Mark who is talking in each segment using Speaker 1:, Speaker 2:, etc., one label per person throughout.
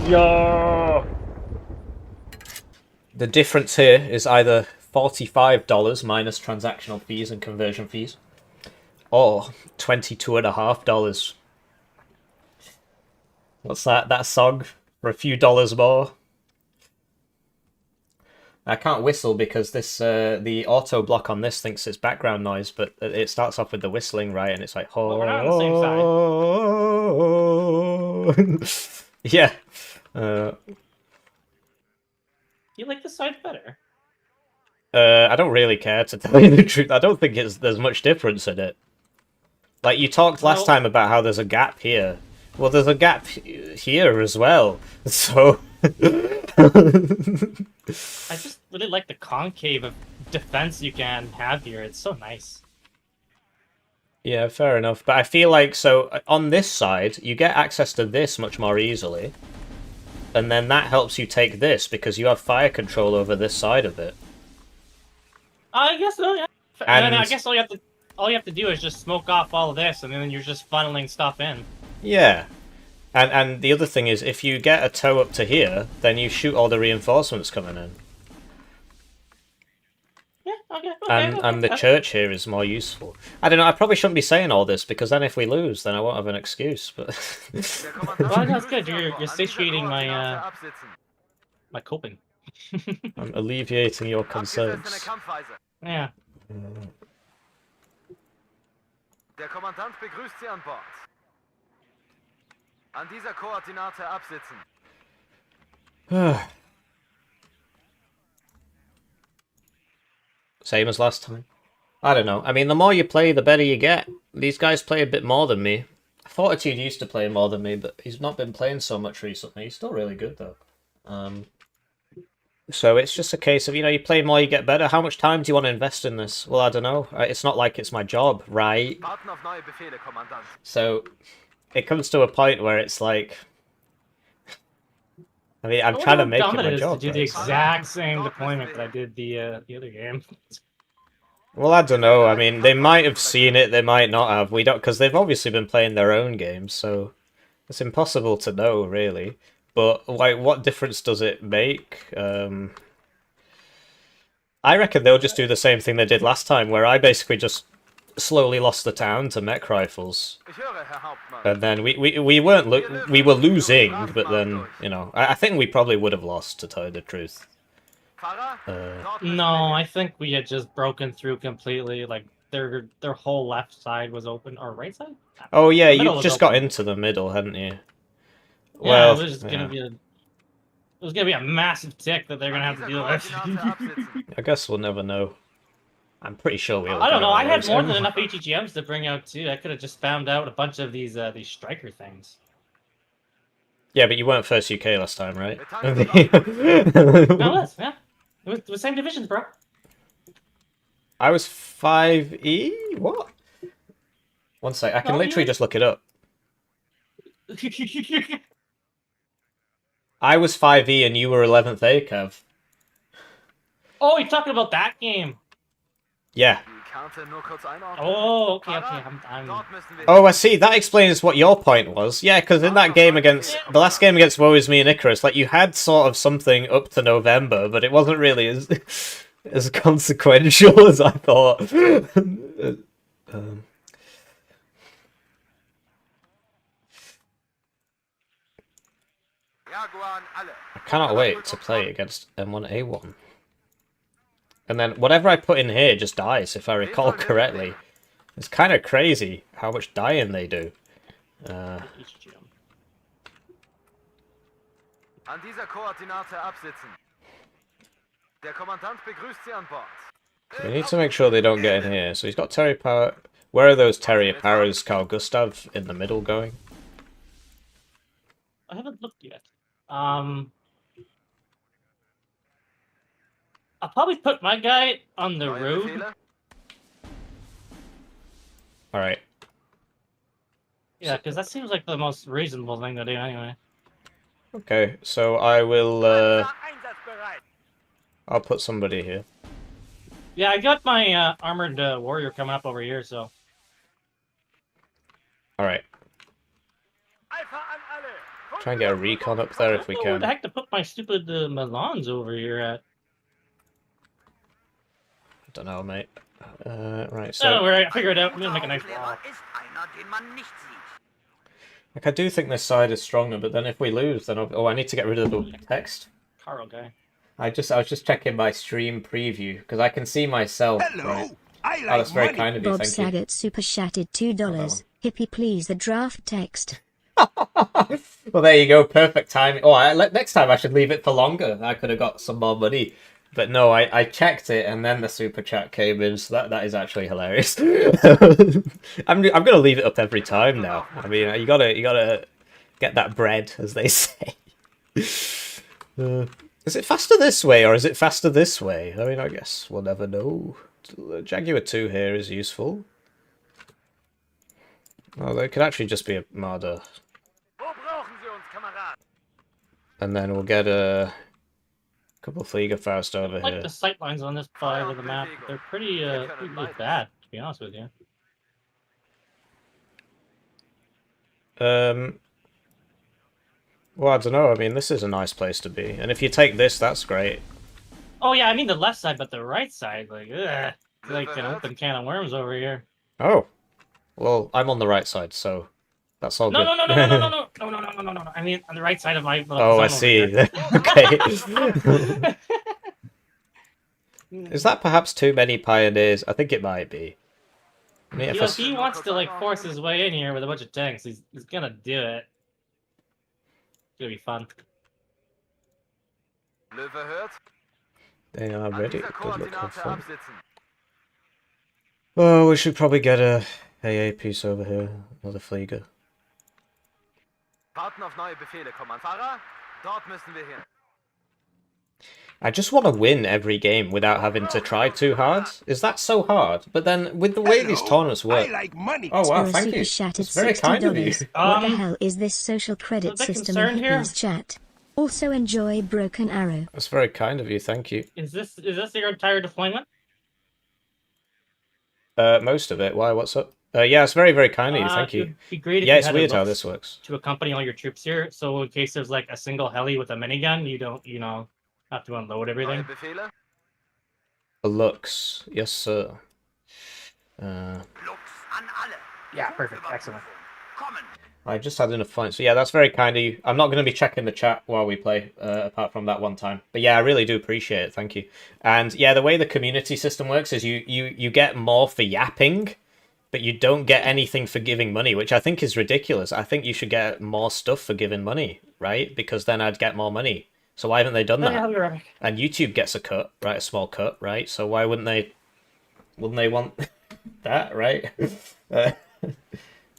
Speaker 1: Yo! The difference here is either $45 minus transactional fees and conversion fees, or $22.50. What's that? That song for a few dollars more. I can't whistle because this the auto block on this thinks it's background noise, but it starts off with the whistling, right? And it's like,
Speaker 2: well, we're not on the same
Speaker 1: side. Yeah.
Speaker 2: You like this side better?
Speaker 1: I don't really care, to tell you the truth. I don't think there's much difference in it. Like, you talked last time about how there's a gap here. Well, there's a gap here as well, so...
Speaker 2: I just really like the concave of defense you can have here. It's so nice.
Speaker 1: Yeah, fair enough. But I feel like, so, on this side, you get access to this much more easily. And then that helps you take this, because you have fire control over this side of it.
Speaker 2: I guess so, yeah.
Speaker 1: And
Speaker 2: I guess all you have to do is just smoke off all of this, and then you're just funneling stuff in.
Speaker 1: Yeah. And the other thing is, if you get a tow up to here, then you shoot all the reinforcements coming in.
Speaker 2: Yeah, okay.
Speaker 1: And the church here is more useful. I don't know, I probably shouldn't be saying all this, because then if we lose, then I won't have an excuse, but...
Speaker 2: Well, that's good. You're satiating my, my coping.
Speaker 1: I'm alleviating your concerns.
Speaker 2: Yeah.
Speaker 3: Der Kommandant begrüßt Sie an Bord. An dieser Koordinate absitzen.
Speaker 1: Same as last time. I don't know. I mean, the more you play, the better you get. These guys play a bit more than me. Fortitude used to play more than me, but he's not been playing so much recently. He's still really good, though. So it's just a case of, you play more, you get better. How much time do you want to invest in this? Well, I don't know. It's not like it's my job, right? So it comes to a point where it's like... I mean, I'm trying to make it my job.
Speaker 2: To do the exact same deployment that I did the other game.
Speaker 1: Well, I don't know. I mean, they might have seen it, they might not have. We don't, because they've obviously been playing their own games, so it's impossible to know, really. But like, what difference does it make? I reckon they'll just do the same thing they did last time, where I basically just slowly lost the town to mech rifles, and then we weren't we were losing, but then I think we probably would have lost, to tell you the truth.
Speaker 2: No, I think we had just broken through completely. Like their whole left side was open, or right side.
Speaker 1: Oh yeah, you just got into the middle, hadn't you?
Speaker 2: Yeah, well, it was gonna be a massive tick that they're gonna have to deal with.
Speaker 1: I guess we'll never know. I'm pretty sure we'll.
Speaker 2: I don't know. I had more than enough HEGMs to bring out too. I could have just found out a bunch of these striker things.
Speaker 1: Yeah, but you weren't first UK last time, right?
Speaker 2: No, it was, yeah. It was the same divisions, bro.
Speaker 1: I was 5E? What? One sec, I can literally just look it up. I was 5E and you were 11th A, Kev.
Speaker 2: Oh, you're talking about that game?
Speaker 1: Yeah.
Speaker 2: Oh, okay.
Speaker 1: Oh, I see. That explains what your point was. Yeah, because in that game against... The last game against woeisme and Icarus, like, you had sort of something up to November, but it wasn't really as consequential as I thought. I cannot wait to play against M1A1. And then whatever I put in here just dies, if I recall correctly. It's kind of crazy how much dying they do.
Speaker 3: An dieser Koordinate absitzen. Der Kommandant begrüßt Sie an Bord.
Speaker 1: We need to make sure they don't get in here. So he's got Terry Power. Where are those Terry Powers, Carl Gustav in the middle going?
Speaker 2: I haven't looked yet. I'll probably put my guy on the road.
Speaker 1: Alright.
Speaker 2: Yeah, because that seems like the most reasonable thing to do anyway.
Speaker 1: Okay, so I will, I'll put somebody here.
Speaker 2: Yeah, I got my armored warrior coming up over here, so...
Speaker 1: Alright. Try and get a recon up there if we
Speaker 2: I don't know where the
Speaker 1: can.
Speaker 2: heck to put my stupid melons over here at.
Speaker 1: Don't know, mate. Right,
Speaker 2: So, don't
Speaker 1: so...
Speaker 2: worry, I figured it out. I'm gonna make a nice wall.
Speaker 1: Like, I do think this side is stronger, but then if we lose, then... Oh, I need to get rid of the text.
Speaker 2: Carl guy.
Speaker 1: I was just checking my stream preview, because I can see myself, right? Oh, that's very kind of you,
Speaker 4: Bob
Speaker 1: thank you.
Speaker 4: Saget super chatted $2. Hippie, please the draft text.
Speaker 1: Well, there you go, perfect timing. Oh, next time I should leave it for longer. I could have got some more money. But no, I checked it, and then the super chat came in, so that is actually hilarious. I'm gonna leave it up every time now. I mean, you gotta get that bread, as they say. Is it faster this way, or is it faster this way? I mean, I guess we'll never know. Jaguar 2 here is useful. Well, it could actually just be a Marder. And then we'll get a couple of Fliegerfaust over
Speaker 2: I like
Speaker 1: here.
Speaker 2: the sight lines on this side of the map. They're pretty bad, to be honest with you.
Speaker 1: Well, I don't know. I mean, this is a nice place to be. And if you take this, that's great.
Speaker 2: Oh yeah, I mean the left side, but the right side, like, ugh. It's like an open can of worms over here.
Speaker 1: Oh. Well, I'm on the right side, so that's all
Speaker 2: No,
Speaker 1: good.
Speaker 2: no. I mean, on the right side of my.
Speaker 1: Oh, I see. Okay. Is that perhaps too many pioneers? I think it might be. I mean,
Speaker 2: If he wants to like force his way in here with a bunch of tanks, he's gonna do it. It's gonna be fun.
Speaker 1: They are ready. Good luck, have fun. Oh, we should probably get a AA piece over here. Another Flieger. I just want to win every game without having to try too hard. Is that so hard? But then, with the way these tournaments work... Oh wow, thank you. It's very kind of you.
Speaker 4: What the hell is this social credit system in
Speaker 2: here?
Speaker 4: Hippie's chat? Also enjoy Broken Arrow.
Speaker 1: That's very kind of you, thank you.
Speaker 2: Is this your entire deployment?
Speaker 1: Most of it. Why? What's up? Yeah, it's very, very kind of you. Thank you.
Speaker 2: It'd be great if
Speaker 1: Yeah,
Speaker 2: you
Speaker 1: it's
Speaker 2: had
Speaker 1: weird
Speaker 2: a
Speaker 1: how
Speaker 2: looks
Speaker 1: this works.
Speaker 2: to accompany all your troops here. So in case there's like a single heli with a minigun, you don't, have to unload everything.
Speaker 1: The looks, yes, sir.
Speaker 2: Yeah, perfect, excellent.
Speaker 1: I just had enough points. So yeah, that's very kind of you. I'm not going to be checking the chat while we play, apart from that one time. But yeah, I really do appreciate it. Thank you. And yeah, the way the community system works is you get more for yapping, but you don't get anything for giving money, which I think is ridiculous. I think you should get more stuff for giving money, right? Because then I'd get more money. So why haven't they done that?
Speaker 2: Yeah,
Speaker 1: and YouTube gets a cut, right? A small cut, right? So why wouldn't they? Wouldn't they want that, right?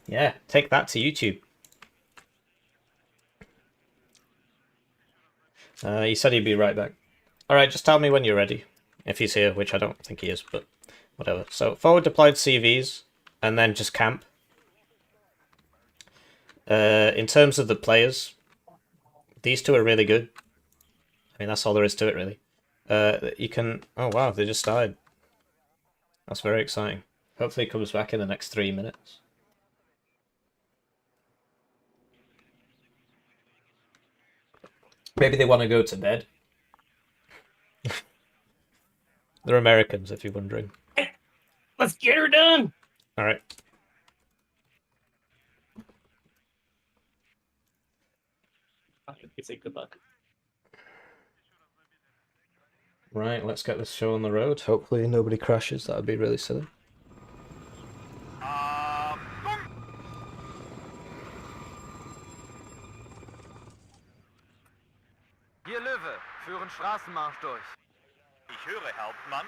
Speaker 1: Yeah, take that to YouTube. He said he'd be right back. Alright, just tell me when you're ready. If he's here, which I don't think he is, but whatever. So, forward deployed CVs, and then just camp. In terms of the players, these two are really good. I mean, that's all there is to it, really. You can... Oh, wow, they just died. That's very exciting. Hopefully he comes back in the next 3 minutes. Maybe they want to go to bed. They're Americans, if you're wondering.
Speaker 2: Let's get her done!
Speaker 1: Alright.
Speaker 2: Say good luck.
Speaker 1: Right, let's get this show on the road. Hopefully nobody crashes. That would be really silly.
Speaker 3: Hier Löwe, führen Straßenmarsch durch. Ich höre, Hauptmann.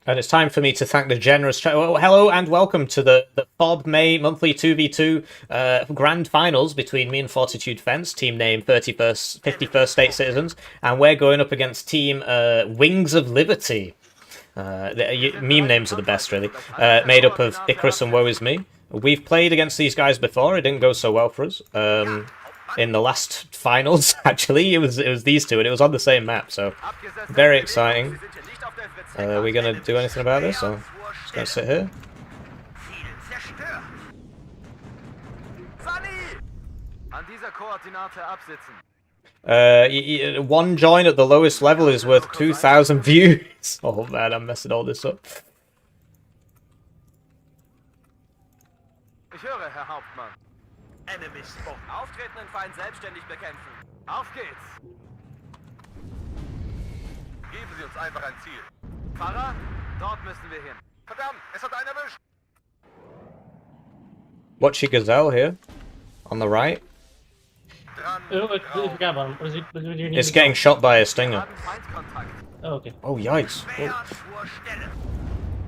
Speaker 1: And it's time for me to thank the generous chat. Well, hello and welcome to the Fob May monthly 2v2 grand finals between me and Fortitude Fence, team name 51st State Citizens, and we're going up against team Wings of Liberty. Meme names are the best, really. Made up of Icarus and woeisme. We've played against these guys before. It didn't go so well for us. In the last finals, actually, it was these two, and it was on the same map, so very exciting. Are we going to do anything about this, or just going to sit here?
Speaker 3: dieser Koordinate absitzen.
Speaker 1: One join at the lowest level is worth 2,000 views. Oh man, I'm messing all this up.
Speaker 3: Ich höre, Herr Hauptmann.
Speaker 5: Enemy spot.
Speaker 3: Auftretenden Feind selbstständig bekämpfen. Auf geht's.
Speaker 5: Geben Sie uns einfach ein Ziel.
Speaker 3: Fahrer, dort müssen wir hin.
Speaker 5: Verdammt, es hat einen erwischt.
Speaker 1: Watchy Gazelle here, on the right.
Speaker 5: Dran,
Speaker 2: Oh, I
Speaker 5: drauf.
Speaker 2: forgot about him. What do you need
Speaker 1: It's
Speaker 2: to
Speaker 1: getting
Speaker 2: go?
Speaker 1: shot by a
Speaker 3: Wir
Speaker 1: stinger.
Speaker 3: haben Feindkontakt.
Speaker 2: Oh, okay.
Speaker 1: Oh, yikes. Oh.
Speaker 5: Schwer zur Stelle.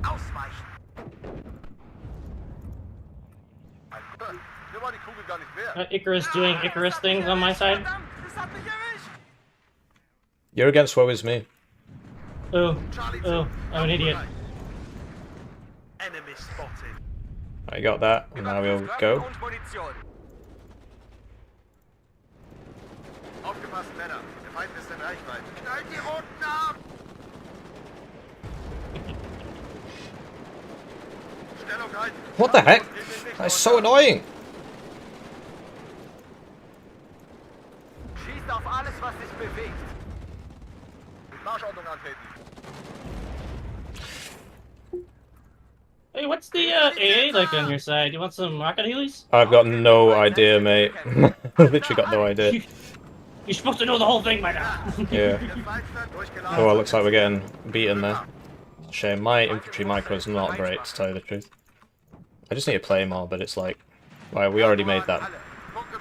Speaker 5: Ausweichen. Mir war die Kugel gar nicht wert.
Speaker 2: Icarus doing Icarus things on my side.
Speaker 3: Verdammt, das hat mich erwischt.
Speaker 1: You're against woeisme.
Speaker 2: Oh,
Speaker 5: Charlie
Speaker 2: oh, I'm an idiot.
Speaker 5: Enemy spotted.
Speaker 1: I got that, and now we'll go.
Speaker 3: Und Munition.
Speaker 5: Aufgepasst, Männer. Der Feind ist in Reichweite. Knallt die Roten ab! Stellung halten.
Speaker 1: What the heck? That's so annoying.
Speaker 3: Schießt auf alles, was sich bewegt.
Speaker 5: Marschordnung antreten.
Speaker 2: Hey, what's the AA like on your side? You want some rocket heelys?
Speaker 1: I've got no idea, mate. Literally got no idea.
Speaker 2: You're supposed to know the whole thing by now.
Speaker 1: Yeah.
Speaker 5: Der Feind wird durchgeladen.
Speaker 1: Oh, well, looks like we're getting beaten there. Shame. My infantry micro is not great, to tell you the truth. I just need to play more, but it's like... Well, we already made that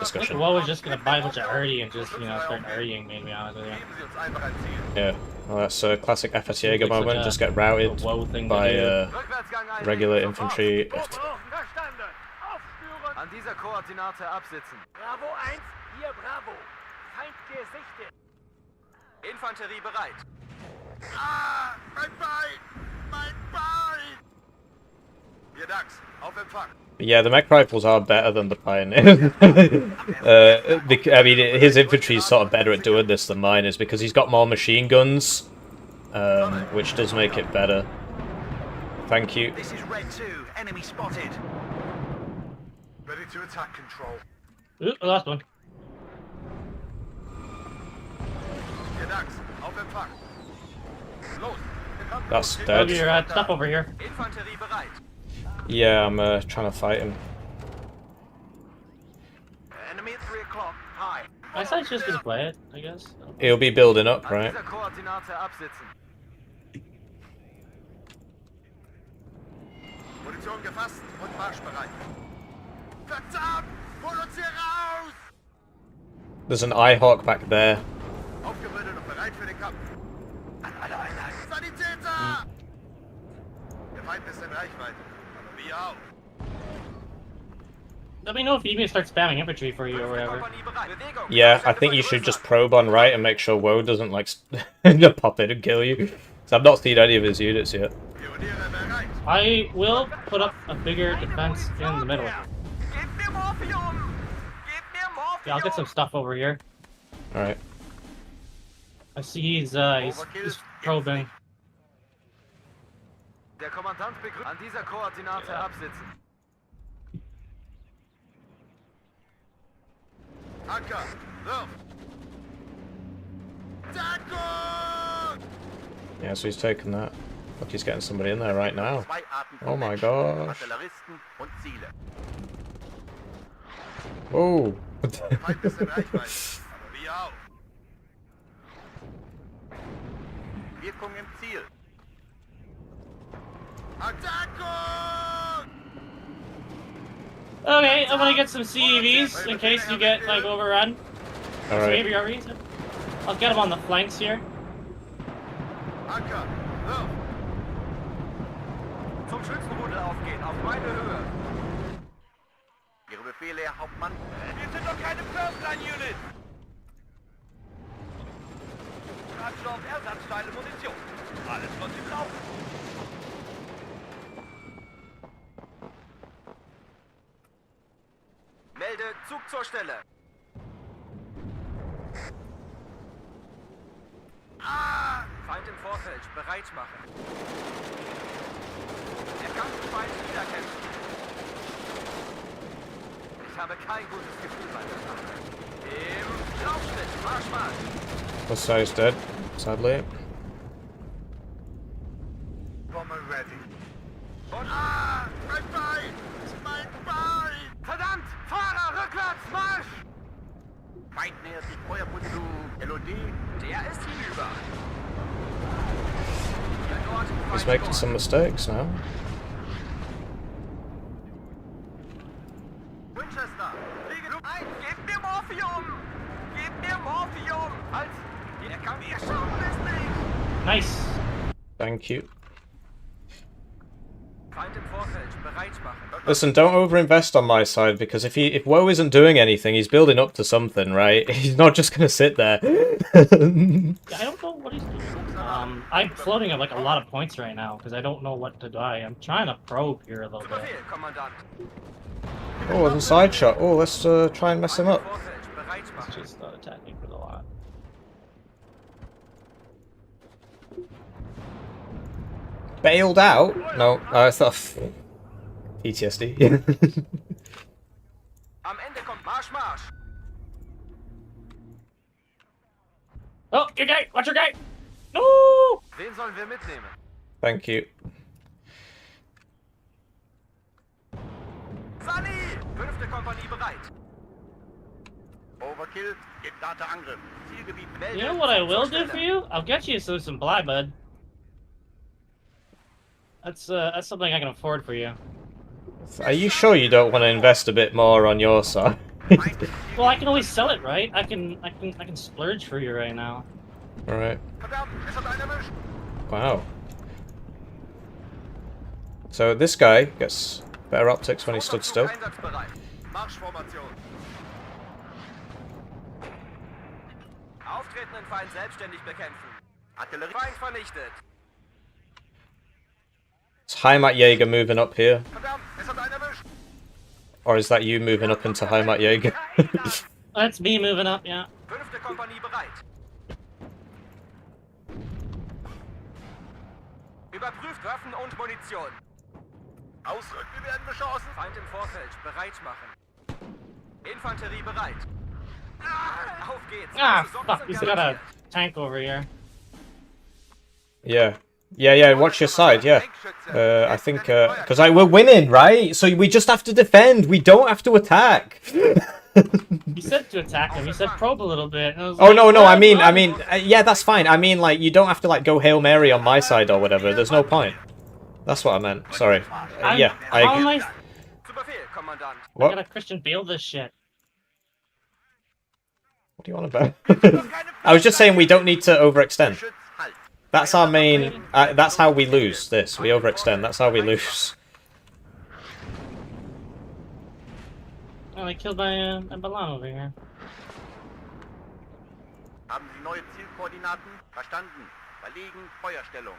Speaker 1: discussion.
Speaker 2: Well, we're just gonna buy a bunch of Arty and just, start Artying, to be honest with you.
Speaker 5: Geben Sie uns einfach ein Ziel.
Speaker 1: Yeah. Well, that's a classic FS Jäger
Speaker 2: Like such
Speaker 1: moment.
Speaker 2: a-
Speaker 1: Just get routed
Speaker 2: a woe thing to
Speaker 1: by
Speaker 2: do.
Speaker 3: Rückwärtsgang einlegen,
Speaker 1: regular
Speaker 3: sofort.
Speaker 1: infantry.
Speaker 3: Verstanden. Aufspüren. An dieser Koordinate absitzen.
Speaker 6: Bravo 1, hier Bravo. Feind gesichtet.
Speaker 3: Infanterie bereit.
Speaker 5: Ah, mein Bein! Mein Bein! Ihr Dachs, auf Empfang.
Speaker 1: Yeah, the mech rifles are better than the Pioneer. I mean, his infantry is sort of better at doing this than mine is because he's got more machine guns, which does make it better. Thank you.
Speaker 5: This is Red 2, enemy spotted. Ready to attack, control.
Speaker 2: Ooh, the last one.
Speaker 5: Ihr Dachs, auf Empfang. Los!
Speaker 1: That's
Speaker 2: Oh,
Speaker 1: dead.
Speaker 2: your stuff over here.
Speaker 3: Infanterie bereit.
Speaker 1: Yeah, I'm trying to fight him.
Speaker 5: Enemy at 3 o'clock. High.
Speaker 2: My side's just gonna play it, I guess.
Speaker 1: He'll be building up,
Speaker 3: An
Speaker 1: right?
Speaker 3: dieser Koordinate absitzen.
Speaker 5: Position gefasst und marschbereit. Verdammt! Hol uns hier raus!
Speaker 1: There's an Eyehawk back there.
Speaker 5: Aufgerüttelt und bereit für den Kampf. An alle Einheiten. Sanitäter! Der Feind ist in Reichweite. Aber wir auch.
Speaker 2: Let me know if you need me to start spamming infantry for you or whatever.
Speaker 3: Kompanie bereit. Bewegung.
Speaker 1: Yeah, I think you should just probe on right and make sure Woe doesn't like pop in and kill you. So I've not seen any of his units yet.
Speaker 5: Pioniere bereit.
Speaker 2: I will put up a bigger defense in the middle.
Speaker 3: Gib mir Morphium! Gib mir Morphium!
Speaker 2: Yeah, I'll get some stuff over here.
Speaker 1: All right.
Speaker 2: I see he's probing.
Speaker 3: Der Kommandant begrüßt. An dieser Koordinate absitzen.
Speaker 5: Anker, wirf! Deckung!
Speaker 1: Yeah, so he's taking that. Look, he's getting somebody in there right now.
Speaker 5: Zwei Arten
Speaker 1: Oh
Speaker 5: von
Speaker 1: my
Speaker 5: Menschen.
Speaker 1: gosh.
Speaker 5: Artilleristen und Ziele.
Speaker 1: Oh.
Speaker 5: Feind ist in Reichweite. Aber wir auch. Wirkung im Ziel. Attackung!
Speaker 2: Okay, I'm gonna get some CEVs in case you get like overrun.
Speaker 1: All
Speaker 2: So
Speaker 1: right.
Speaker 2: maybe REs. I'll get them on the flanks here.
Speaker 5: Anker, wirf!
Speaker 3: Zum Schützenrudel aufgehen, auf meine Höhe.
Speaker 5: Ihre Befehle, Herr Hauptmann.
Speaker 3: Wir sind doch keine First-Line-Unit. Treibstoff, Ersatzteile, Munition. Alles wird im Laufen. Melde Zug zur Stelle. Feind im Vorfeld, bereit machen. Der Kampffeind wiederkämpfen. Ich habe kein gutes Gefühl bei der Sache. Im Laufschritt, Marsch, Marsch.
Speaker 1: This guy's dead, sadly.
Speaker 5: Bomber ready.
Speaker 3: Und
Speaker 5: Mein Bein! Mein Bein!
Speaker 3: verdammt! Fahrer, rückwärts, Marsch!
Speaker 5: Feind nähert sich Feuerposition. LOD.
Speaker 3: Der ist hinüber. Ja, dort,
Speaker 1: He's
Speaker 3: Feind
Speaker 1: making
Speaker 3: dort.
Speaker 1: some mistakes now.
Speaker 3: Winchester, fliege ein! Gib mir Morphium! Gib mir Morphium! Halt! Der kann mir schauen es nicht!
Speaker 2: Nice.
Speaker 1: Thank you.
Speaker 3: Feind im Vorfeld, bereit machen.
Speaker 1: Listen, don't overinvest on my side, because if Woe isn't doing anything, he's building up to something, right? He's not just gonna sit there.
Speaker 2: I don't know what he's doing. I'm floating at like a lot of points right now because I don't know what to buy. I'm trying to probe here a little
Speaker 3: Zu
Speaker 2: bit.
Speaker 3: Befehl, Kommandant.
Speaker 1: Oh, there's a side shot. Oh, let's try and mess him up.
Speaker 3: Vorfeld, bereit
Speaker 2: It's
Speaker 3: machen.
Speaker 2: just attacking for the lot.
Speaker 1: Bailed out? No, I thought PTSD.
Speaker 3: Am Ende kommt Marsch, Marsch!
Speaker 2: Oh, your gate! Watch your gate! No!
Speaker 3: Wen sollen wir mitnehmen?
Speaker 1: Thank you.
Speaker 3: Sunny! 5. Kompanie bereit.
Speaker 5: Overkill. Geplanter Angriff. Zielgebiet.
Speaker 2: You know what I will do for you? I'll get you some supply, bud. That's something I can afford for you.
Speaker 1: Are you sure you don't want to invest a bit more on your side?
Speaker 2: Well, I can always sell it, right? I can splurge for you right now.
Speaker 1: Alright.
Speaker 5: Verdammt, es hat einen erwischt.
Speaker 1: Wow. So this guy gets better optics when he stood still.
Speaker 3: Einsatzbereit.
Speaker 5: Marschformation.
Speaker 3: Auftretenden Feind selbstständig bekämpfen.
Speaker 5: Artillerie.
Speaker 3: Feind vernichtet.
Speaker 1: Is Heimatjäger moving up here?
Speaker 5: Verdammt, es hat einen erwischt.
Speaker 1: Or is that you moving up into Heimatjäger?
Speaker 2: That's me moving up, yeah.
Speaker 3: 5. Kompanie bereit. Überprüft Waffen und Munition.
Speaker 5: Ausrücken, wir werden beschossen.
Speaker 3: Feind im Vorfeld, bereit machen. Infanterie bereit. Auf geht's.
Speaker 2: Ah,
Speaker 3: Unsere Socken
Speaker 2: fuck,
Speaker 3: sind
Speaker 2: he's got a
Speaker 3: garantiert.
Speaker 2: tank over here.
Speaker 1: Yeah. Yeah, watch your side, yeah. I think, because we're winning, right? So we just have to defend, we don't have to attack.
Speaker 2: He said to attack him, he said probe a little bit. And I was
Speaker 1: Oh,
Speaker 2: like,
Speaker 1: no, I mean,
Speaker 2: "Ah,
Speaker 1: yeah, that's fine. I mean, like, you don't have to, like, go Hail Mary on my side or whatever. There's no point. That's what I meant. Sorry. Yeah, I
Speaker 2: How am
Speaker 1: agree.
Speaker 2: I
Speaker 3: Zu Befehl, Kommandant.
Speaker 2: I gotta
Speaker 1: What?
Speaker 2: Christian Bale this shit?
Speaker 1: What do you want about? I was just saying we don't need to overextend.
Speaker 5: Schütz, halt.
Speaker 1: That's our main... that's how we lose this. We overextend. That's how we lose.
Speaker 2: Oh, I killed my Balan over here.
Speaker 5: Haben Sie neue Zielkoordinaten? Verstanden. Verlegen, Feuerstellung.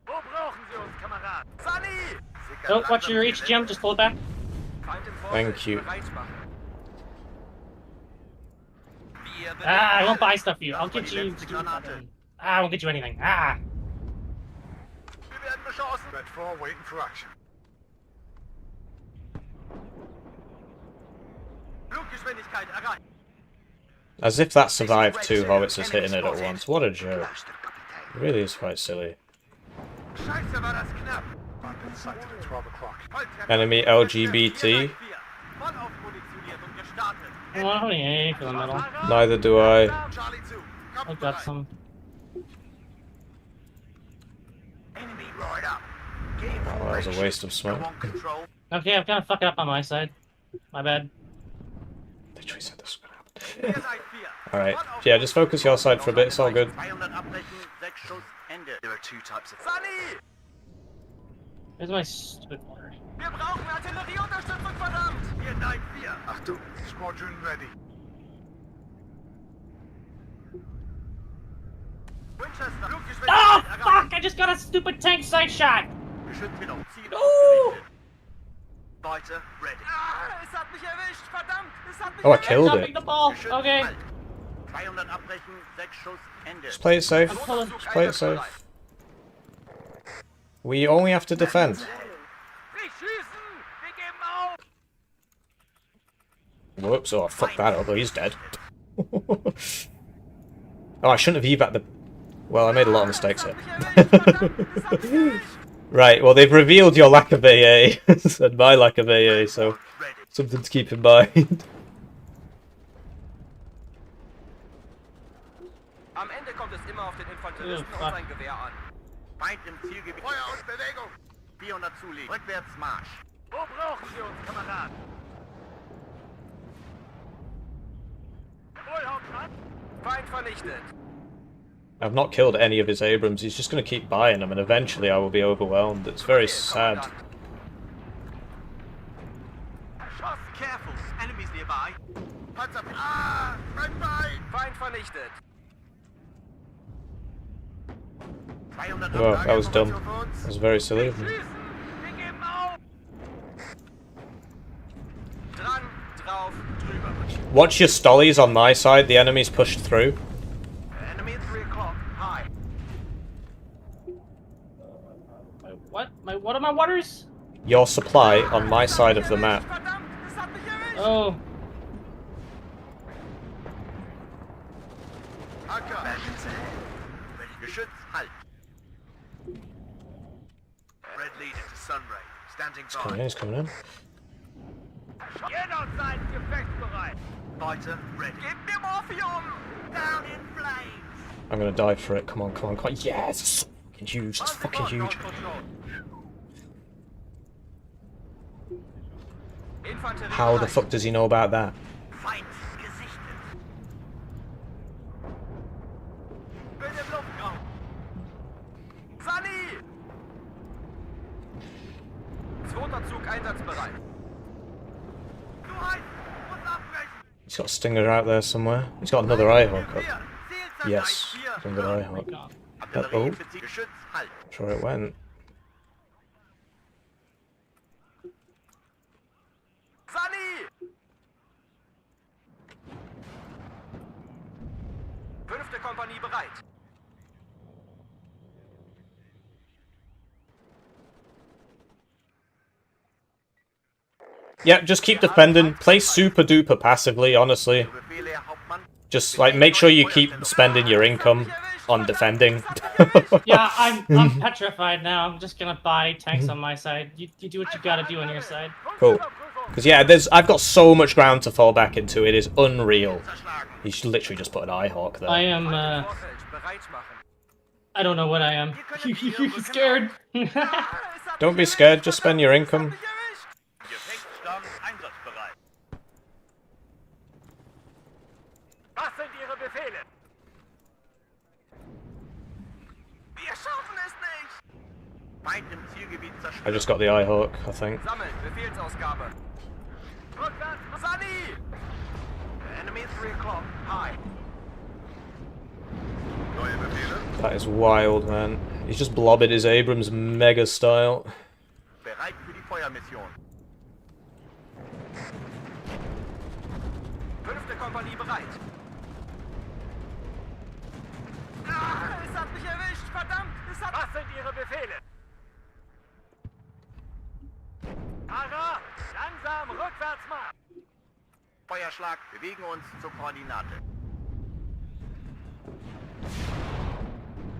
Speaker 6: Wo brauchen Sie uns, Kamerad?
Speaker 3: Sunny!
Speaker 2: Oh, watch your reach, Jim. Just pull it back.
Speaker 3: Feind im Vorfeld,
Speaker 1: Thank you.
Speaker 3: bereit machen. Wir
Speaker 2: Ah, I
Speaker 3: bewegen
Speaker 2: won't buy
Speaker 3: alle.
Speaker 2: stuff for you. I'll get you.
Speaker 5: Granate.
Speaker 2: Ah, I won't get you anything. Ah.
Speaker 5: Wir werden beschossen. Red 4 waiting for action.
Speaker 3: Fluggeschwindigkeit erreicht.
Speaker 1: As if that survived 2 howitzers hitting it at once. What a joke. It really is quite silly.
Speaker 3: Scheiße, war das knapp.
Speaker 5: Weapon sighted at 12 o'clock.
Speaker 1: Enemy LGBT.
Speaker 3: Voll aufmunitioniert und gestartet.
Speaker 2: I don't have any A for the middle.
Speaker 1: Neither do I.
Speaker 5: Charlie 2.
Speaker 2: I've got some.
Speaker 5: Enemy right up. Get in
Speaker 1: Oh, that was a
Speaker 5: formation.
Speaker 1: waste of smoke.
Speaker 5: Come on, control.
Speaker 2: Okay, I'm kind of fucking up on my side. My bad.
Speaker 1: Literally said this was gonna happen.
Speaker 3: Ihr seid 4.
Speaker 1: Alright. Yeah, just focus your side for a bit. It's all good.
Speaker 5: 200 abbrechen, 6 Schuss, Ende. There are 2 types of...
Speaker 3: Sunny!
Speaker 2: Here's my stupid water.
Speaker 3: Wir brauchen Artillerieunterstützung, verdammt!
Speaker 5: Hier 9-4. Achtung, Squadron ready.
Speaker 3: Winchester,
Speaker 2: Oh,
Speaker 3: Fluggeschwindigkeit erreicht.
Speaker 2: fuck! I just got a stupid tank side shot!
Speaker 5: Geschützmittel. Ziel
Speaker 2: No!
Speaker 5: ausgerichtet. Weiter, ready.
Speaker 3: Es hat mich erwischt, verdammt! Es hat mich
Speaker 1: Oh, I
Speaker 3: erwischt!
Speaker 1: killed
Speaker 2: Dropping
Speaker 1: it.
Speaker 2: the ball.
Speaker 5: Geschütz,
Speaker 2: Okay.
Speaker 5: halt. 200 abbrechen, 6 Schuss, Ende.
Speaker 1: Just play it safe.
Speaker 2: I'm pulling.
Speaker 1: Just play it safe. We only have to defend.
Speaker 6: Sie schießen! Wir geben auf!
Speaker 1: Whoops, oh, I fucked that up. Oh, he's dead. Oh, I shouldn't have evac the... Well, I made a lot of mistakes here. Right, well, they've revealed your lack of AA and my lack of AA, so something to keep in mind.
Speaker 3: Am Ende kommt es immer auf den Infanteristen und sein Gewehr an.
Speaker 5: Feind im Zielgebiet. Feuer und Bewegung. 400 zulegen. Rückwärts Marsch.
Speaker 6: Wo brauchen Sie uns, Kameraden? Jawohl, Hauptmann.
Speaker 3: Feind vernichtet.
Speaker 1: I've not killed any of his Abrams, he's just going to keep buying them and eventually I will be overwhelmed. It's very sad.
Speaker 5: Schuss, careful. Enemies nearby. Panzer. Ah! Bleib bei!
Speaker 3: Feind vernichtet.
Speaker 1: Oh, that was dumb. That was very silly of me.
Speaker 6: Wir geben auf!
Speaker 3: Dran, drauf, drüber.
Speaker 1: Watch your stollies on my side, the enemy's pushed through.
Speaker 5: Enemy at 3 o'clock. High.
Speaker 2: What are my waters?
Speaker 1: Your supply on my side of the map.
Speaker 3: Verdammt, es hat mich erwischt.
Speaker 2: Oh.
Speaker 5: Acker. Geschütz, halt. Red leader to Sunray. Standing by.
Speaker 1: He's coming in.
Speaker 6: Jeder seid gefechtsbereit!
Speaker 5: Fighter, ready.
Speaker 3: Gib mir Morphium.
Speaker 5: Down in flames.
Speaker 1: I'm gonna die for it. Come on, come on, come on. Yes! It's so fucking huge. It's fucking huge.
Speaker 3: Infanterie
Speaker 1: How the
Speaker 3: bereit.
Speaker 1: fuck does he know about that?
Speaker 5: Feind gesichtet. Bild im Luftraum.
Speaker 3: Sunny! Zweiter Zug einsatzbereit.
Speaker 5: Zu heiß. Muss abbrechen.
Speaker 1: He's got a Stinger out there somewhere. He's got another Eyehawk up.
Speaker 5: Hier. Zielzeit
Speaker 1: Yes,
Speaker 5: 1-4.
Speaker 1: another Eyehawk.
Speaker 2: God.
Speaker 5: Artillerie für Ziel. Geschütz, halt.
Speaker 1: Sure it went.
Speaker 3: Sunny! 5. Kompanie bereit.
Speaker 1: Yeah, just keep defending. Play super duper passively, honestly.
Speaker 5: Befehle, Herr Hauptmann.
Speaker 1: Just like make sure you keep spending your income on defending.
Speaker 2: Yeah, I'm petrified now. I'm just gonna buy tanks on my side. You do what you gotta do on your side.
Speaker 1: Cool. Because yeah, I've got so much ground to fall back into. It is unreal. He's literally just put an Eyehawk there.
Speaker 2: I am,
Speaker 3: Vorfeld bereit machen.
Speaker 2: I don't know what I am. Scared.
Speaker 1: Don't be scared. Just spend your income.
Speaker 5: Gefechtsstamm einsatzbereit.
Speaker 6: Was sind Ihre Befehle?
Speaker 3: Wir schaffen es nicht.
Speaker 5: Feind im Zielgebiet
Speaker 1: I
Speaker 5: zerstört.
Speaker 1: just got the Eyehawk, I think.
Speaker 3: Sammeln, Befehlsausgabe.
Speaker 6: Rückwärts!
Speaker 3: Sunny!
Speaker 5: Enemy at 3 o'clock. High. Neue Befehle.
Speaker 1: That is wild, man. He's just blobbed his Abrams mega style.
Speaker 5: Bereit für die Feuermission.
Speaker 3: 5. Kompanie bereit. Ah, es hat mich erwischt. Verdammt, es hat...
Speaker 6: Was sind Ihre Befehle? Ara, langsam rückwärts mal!
Speaker 5: Feuerschlag. Bewegen uns zur Koordinate.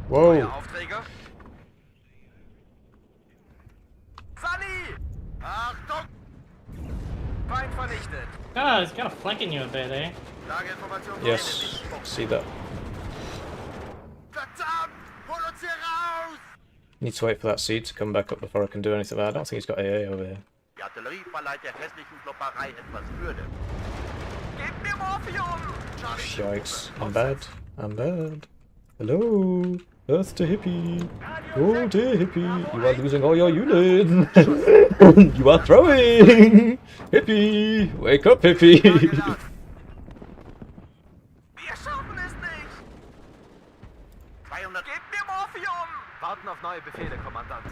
Speaker 1: Whoa.
Speaker 3: Aufträge. Sunny!
Speaker 5: Achtung!
Speaker 3: Feind vernichtet.
Speaker 2: Ah, it's kind of flanking you a bit, eh?
Speaker 5: Lageinformation.
Speaker 1: Yes, see that.
Speaker 5: Verdammt! Hol uns hier raus!
Speaker 1: Need to wait for that seed to come back up before I can do anything. I don't think he's got AA over here.
Speaker 5: Die Artillerie verleiht der hässlichen Klopperei etwas Würde.
Speaker 3: Gib mir Morphium!
Speaker 1: Yikes. I'm bad. I'm bad. Hello? Earth to Hippie. Oh dear Hippie. You are losing all your units. You are throwing. Hippie. Wake up, Hippie.
Speaker 3: Wir schaffen es nicht.
Speaker 5: 200.
Speaker 3: Gib mir Morphium!
Speaker 6: Warten auf neue Befehle, Kommandant.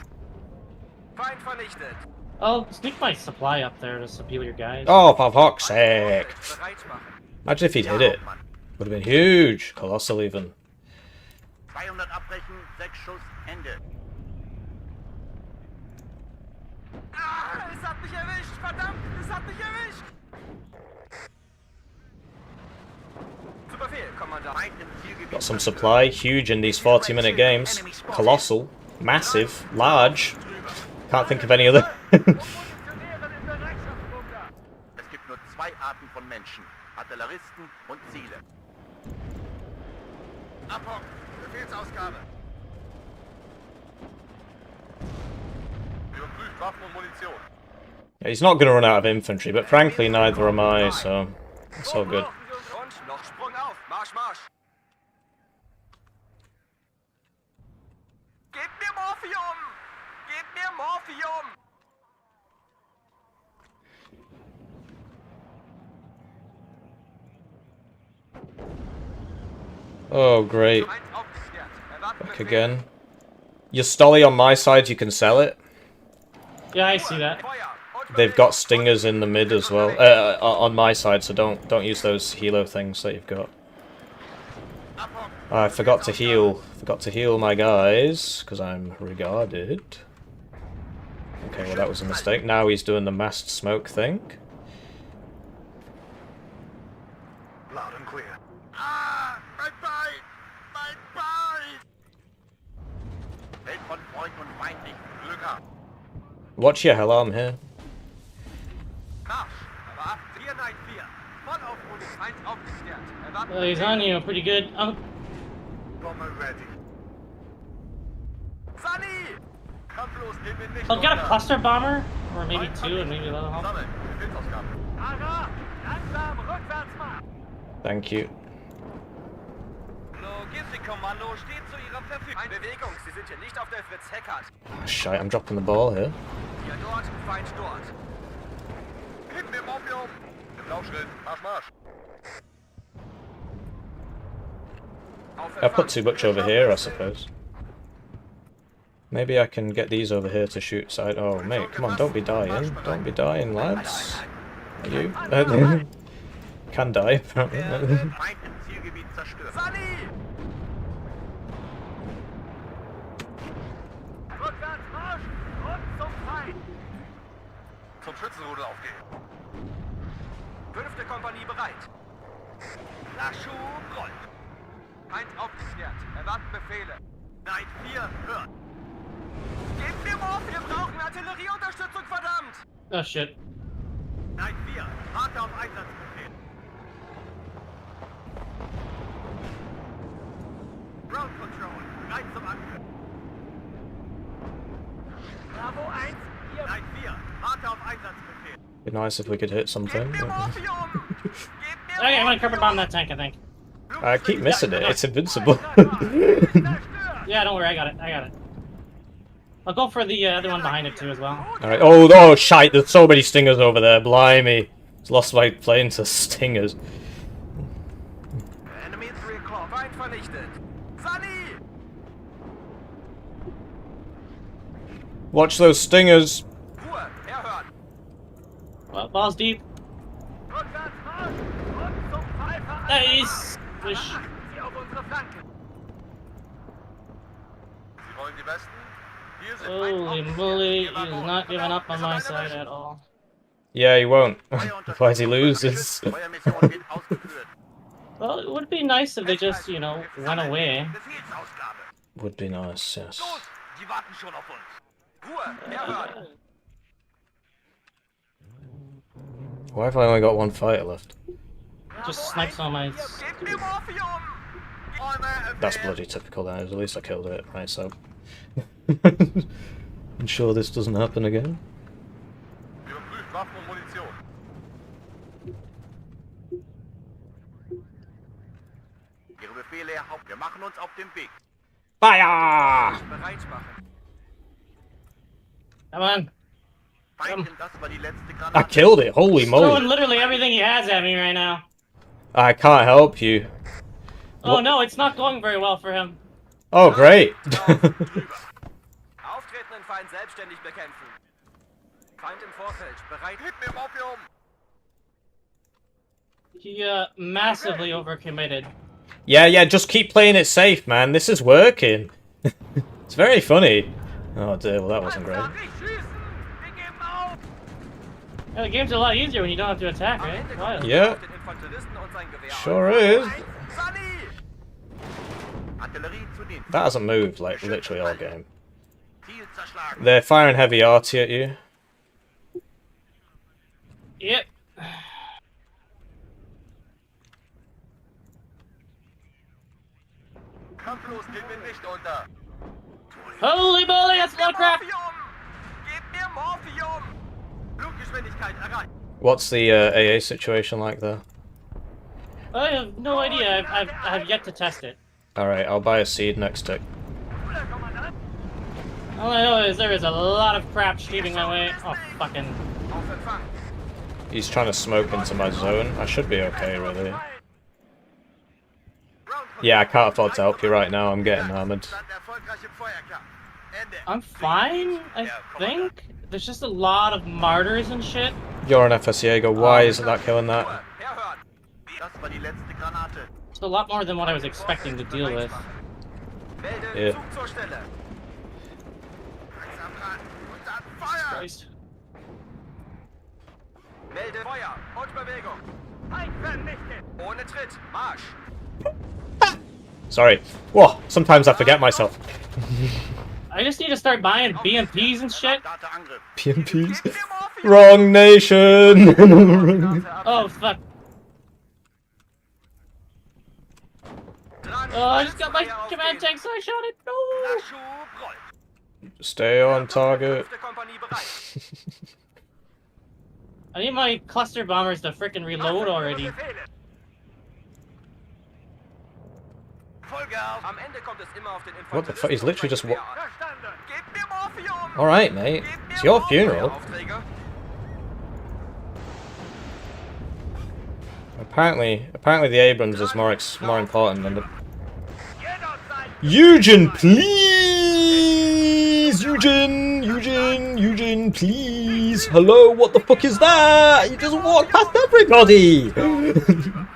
Speaker 3: Feind vernichtet.
Speaker 2: I'll sneak my supply up there to some your guys.
Speaker 1: Oh, for fuck's sake.
Speaker 3: Vorfeld bereit machen.
Speaker 1: Imagine if he'd hit it. Would have been huge. Colossal even.
Speaker 5: 200 abbrechen, 6 Schuss, Ende.
Speaker 3: Ah, es hat mich erwischt. Verdammt, es hat mich erwischt.
Speaker 1: Got some supply, huge in these 40-minute games. Colossal, massive, large. Can't think of any other.
Speaker 5: Es gibt nur zwei Arten von Menschen. Artilleristen und Ziele. Abhocken. Befehlsausgabe. Überprüft Waffen und Munition.
Speaker 1: Yeah, he's not going to run out of infantry, but frankly neither am I, so it's all good.
Speaker 3: Und noch Sprung auf. Marsch, Marsch. Gebt mir Morphium! Gebt mir Morphium!
Speaker 1: Oh, great.
Speaker 3: Feind aufgeklärt. Erwarten
Speaker 1: Back
Speaker 3: Befehl.
Speaker 1: again. Your Stolly on my side, you can sell it.
Speaker 2: Yeah, I see that.
Speaker 3: Feuer und
Speaker 1: They've got stingers in the mid as well. On my side, so don't use those helo things that you've got. I forgot to heal. Forgot to heal my guys because I'm regarded. Okay, well that was a mistake. Now he's doing the masked smoke thing.
Speaker 5: Loud and clear. Ah, mein Bein! Mein Bein! Welt von Freund und Feind nicht. Glück haben.
Speaker 1: Watch your hell, I'm here.
Speaker 3: Marsch. Aber ab 494. Voll auf Rudi. Feind aufgeklärt. Erwarten
Speaker 2: He's on you, pretty good.
Speaker 5: Bomber ready.
Speaker 3: Sunny!
Speaker 5: Kampflos nehmen wir nicht
Speaker 2: I'll get a
Speaker 5: runter.
Speaker 2: cluster bomber, or maybe two, and maybe that'll help.
Speaker 5: Sammeln. Befehlsausgabe.
Speaker 6: Ara, langsam, rückwärts mal.
Speaker 1: Thank you.
Speaker 3: Logistikkommando steht zu Ihrer Verfügung. Eine Bewegung. Sie sind hier nicht auf der Fritz-Heckert.
Speaker 1: Oh, shite, I'm dropping the ball here.
Speaker 3: Hier dort, Feind dort.
Speaker 5: Hinten im Morphium. Im Laufschritt. Marsch, Marsch.
Speaker 1: I put too much over here, I suppose. Maybe I can get these over here to shoot side. Oh, mate, come on, don't be dying. Don't be dying, lads. Are you? Can die, apparently.
Speaker 5: Feind im Zielgebiet zerstört.
Speaker 3: Sunny!
Speaker 6: Rückwärts Marsch und zum Feind.
Speaker 5: Zum Schützenrudel aufgehen.
Speaker 3: 5. Kompanie bereit. Laschu rollt. Feind aufgeklärt. Erwarten Befehle.
Speaker 5: Nein, 4, hört.
Speaker 3: Gebt mir Morph, wir brauchen Artillerieunterstützung, verdammt!
Speaker 2: Oh shit.
Speaker 5: Nein, 4, warte auf Einsatzbefehl. Ground Control, bereit zum Angriff.
Speaker 6: Bravo 1, hier.
Speaker 5: Nein, 4, warte auf Einsatzbefehl.
Speaker 1: Be nice if we could hit something.
Speaker 3: Gebt mir
Speaker 1: but-
Speaker 3: Morphium! Gebt mir
Speaker 2: Okay, I'm gonna carpet bomb that tank, I think.
Speaker 1: I keep missing it. It's invincible.
Speaker 2: Yeah, don't worry, I got it. I got it. I'll go for the other one behind it too as well.
Speaker 1: Alright. Oh, shite. There's so many stingers over there. Blimey. Just lost my plane to stingers.
Speaker 3: Enemy 3 o'clock. Feind vernichtet. Sunny!
Speaker 1: Watch those stingers.
Speaker 3: Ruhe, erhört.
Speaker 2: Well, balls deep.
Speaker 6: Rückwärts Marsch und zum Pfeifer.
Speaker 2: Nice. Wish.
Speaker 6: Sie auf unsere Flanken.
Speaker 5: Sie wollen die Besten? Hier sind
Speaker 2: Holy moly, he's not giving up on my side at all.
Speaker 1: Yeah, he won't. Otherwise he loses.
Speaker 5: Feuermission wird ausgeführt.
Speaker 2: Well, it would be nice if they just, you know, went away.
Speaker 5: Befehlsausgabe.
Speaker 1: Would be nice, yes.
Speaker 5: Los, die warten schon auf uns.
Speaker 3: Ruhe, erhört.
Speaker 1: Why have I only got one fighter left?
Speaker 2: Just snipes on my...
Speaker 3: Gebt mir Morphium!
Speaker 1: That's bloody typical then. At least I killed it. Right, so... Ensure this doesn't happen again.
Speaker 5: Überprüft Waffen und Munition. Ihre Befehle, Herr Haupt. Wir machen uns auf den Weg.
Speaker 1: Fire!
Speaker 3: Bereit machen.
Speaker 2: Come on.
Speaker 5: Feinden, das war die letzte
Speaker 1: I
Speaker 5: Granate.
Speaker 1: killed it. Holy
Speaker 2: Throwing
Speaker 1: moly.
Speaker 2: literally everything he has at me right now.
Speaker 1: I can't help you.
Speaker 2: Oh
Speaker 1: What?
Speaker 2: no, it's not going very well for him.
Speaker 1: Oh, great.
Speaker 3: Auftretenden Feind selbstständig bekämpfen. Feind im Vorfeld. Bereit.
Speaker 5: Hinten im Morphium.
Speaker 2: He massively overcommitted.
Speaker 1: Yeah, just keep playing it safe, man. This is working. It's very funny. Oh dear, well that wasn't great.
Speaker 6: Nicht schießen. Wir geben auf.
Speaker 2: Yeah, the game's a lot easier when you don't have to attack,
Speaker 3: Am
Speaker 2: right?
Speaker 3: Ende
Speaker 2: Wow.
Speaker 3: kommt
Speaker 1: Yeah.
Speaker 3: den Infanteristen und sein Gewehr.
Speaker 1: Sure is.
Speaker 3: Sunny!
Speaker 5: Artillerie zu Dienst.
Speaker 1: That hasn't moved, like, literally all game.
Speaker 5: Ziel zerschlagen.
Speaker 1: They're firing heavy arty at you.
Speaker 2: Yep.
Speaker 5: Kampflos gehen wir nicht unter.
Speaker 2: Holy moly, that's a lot of crap!
Speaker 3: Morphium! Gib mir Morphium!
Speaker 5: Fluggeschwindigkeit erreicht.
Speaker 1: What's the AA situation like there?
Speaker 2: I have no idea. I've yet to test it.
Speaker 1: Alright, I'll buy a seed next tick.
Speaker 2: All I know is there is a lot of crap shooting my way. Oh, fucking...
Speaker 3: Auf Empfang!
Speaker 1: He's trying to smoke into my zone. I should be okay, really. Yeah, I can't afford to help you right now. I'm getting hammered.
Speaker 5: Stand erfolgreich im Feuerkampf. Ende.
Speaker 2: I'm fine, I think. There's just a lot of martyrs and shit.
Speaker 1: You're an FS Why isn't that killing that?
Speaker 3: Herhören!
Speaker 5: Das war die letzte Granate.
Speaker 2: It's a lot more than what I was expecting to deal with.
Speaker 3: Melde
Speaker 1: Ja.
Speaker 3: Zug zur Stelle!
Speaker 5: Langsam ran. Und dann Feuer.
Speaker 2: Christ.
Speaker 3: Melde Feuer und Bewegung! Feind vernichtet! Ohne Tritt! Marsch!
Speaker 1: Sorry. Whoa, sometimes I forget myself.
Speaker 2: I just need to start buying BMPs and shit.
Speaker 5: Starter Angriff.
Speaker 1: PMPs?
Speaker 3: Gib mir Morphium!
Speaker 1: Wrong nation!
Speaker 2: Oh, fuck.
Speaker 3: Dran,
Speaker 2: Oh, I just got my
Speaker 3: Feuer
Speaker 2: command
Speaker 3: aufgehen.
Speaker 2: tank, so I shot it. No!
Speaker 5: Nachschub rollt.
Speaker 1: Stay on target.
Speaker 3: 5. Kompanie bereit!
Speaker 2: I need my cluster bombers to frickin' reload already.
Speaker 5: Vollgas.
Speaker 3: Am Ende kommt es immer auf den
Speaker 1: What the fuck? He's literally just
Speaker 3: Gewehr an. Gib mir Morphium!
Speaker 1: Alright, mate.
Speaker 3: Gib mir
Speaker 1: It's your
Speaker 3: Morphium!
Speaker 1: funeral.
Speaker 3: Aufträge.
Speaker 1: Apparently the Abrams is more important than the... Eugen, please! Eugen, please! Hello, what the fuck is that? You just walked past everybody! I'm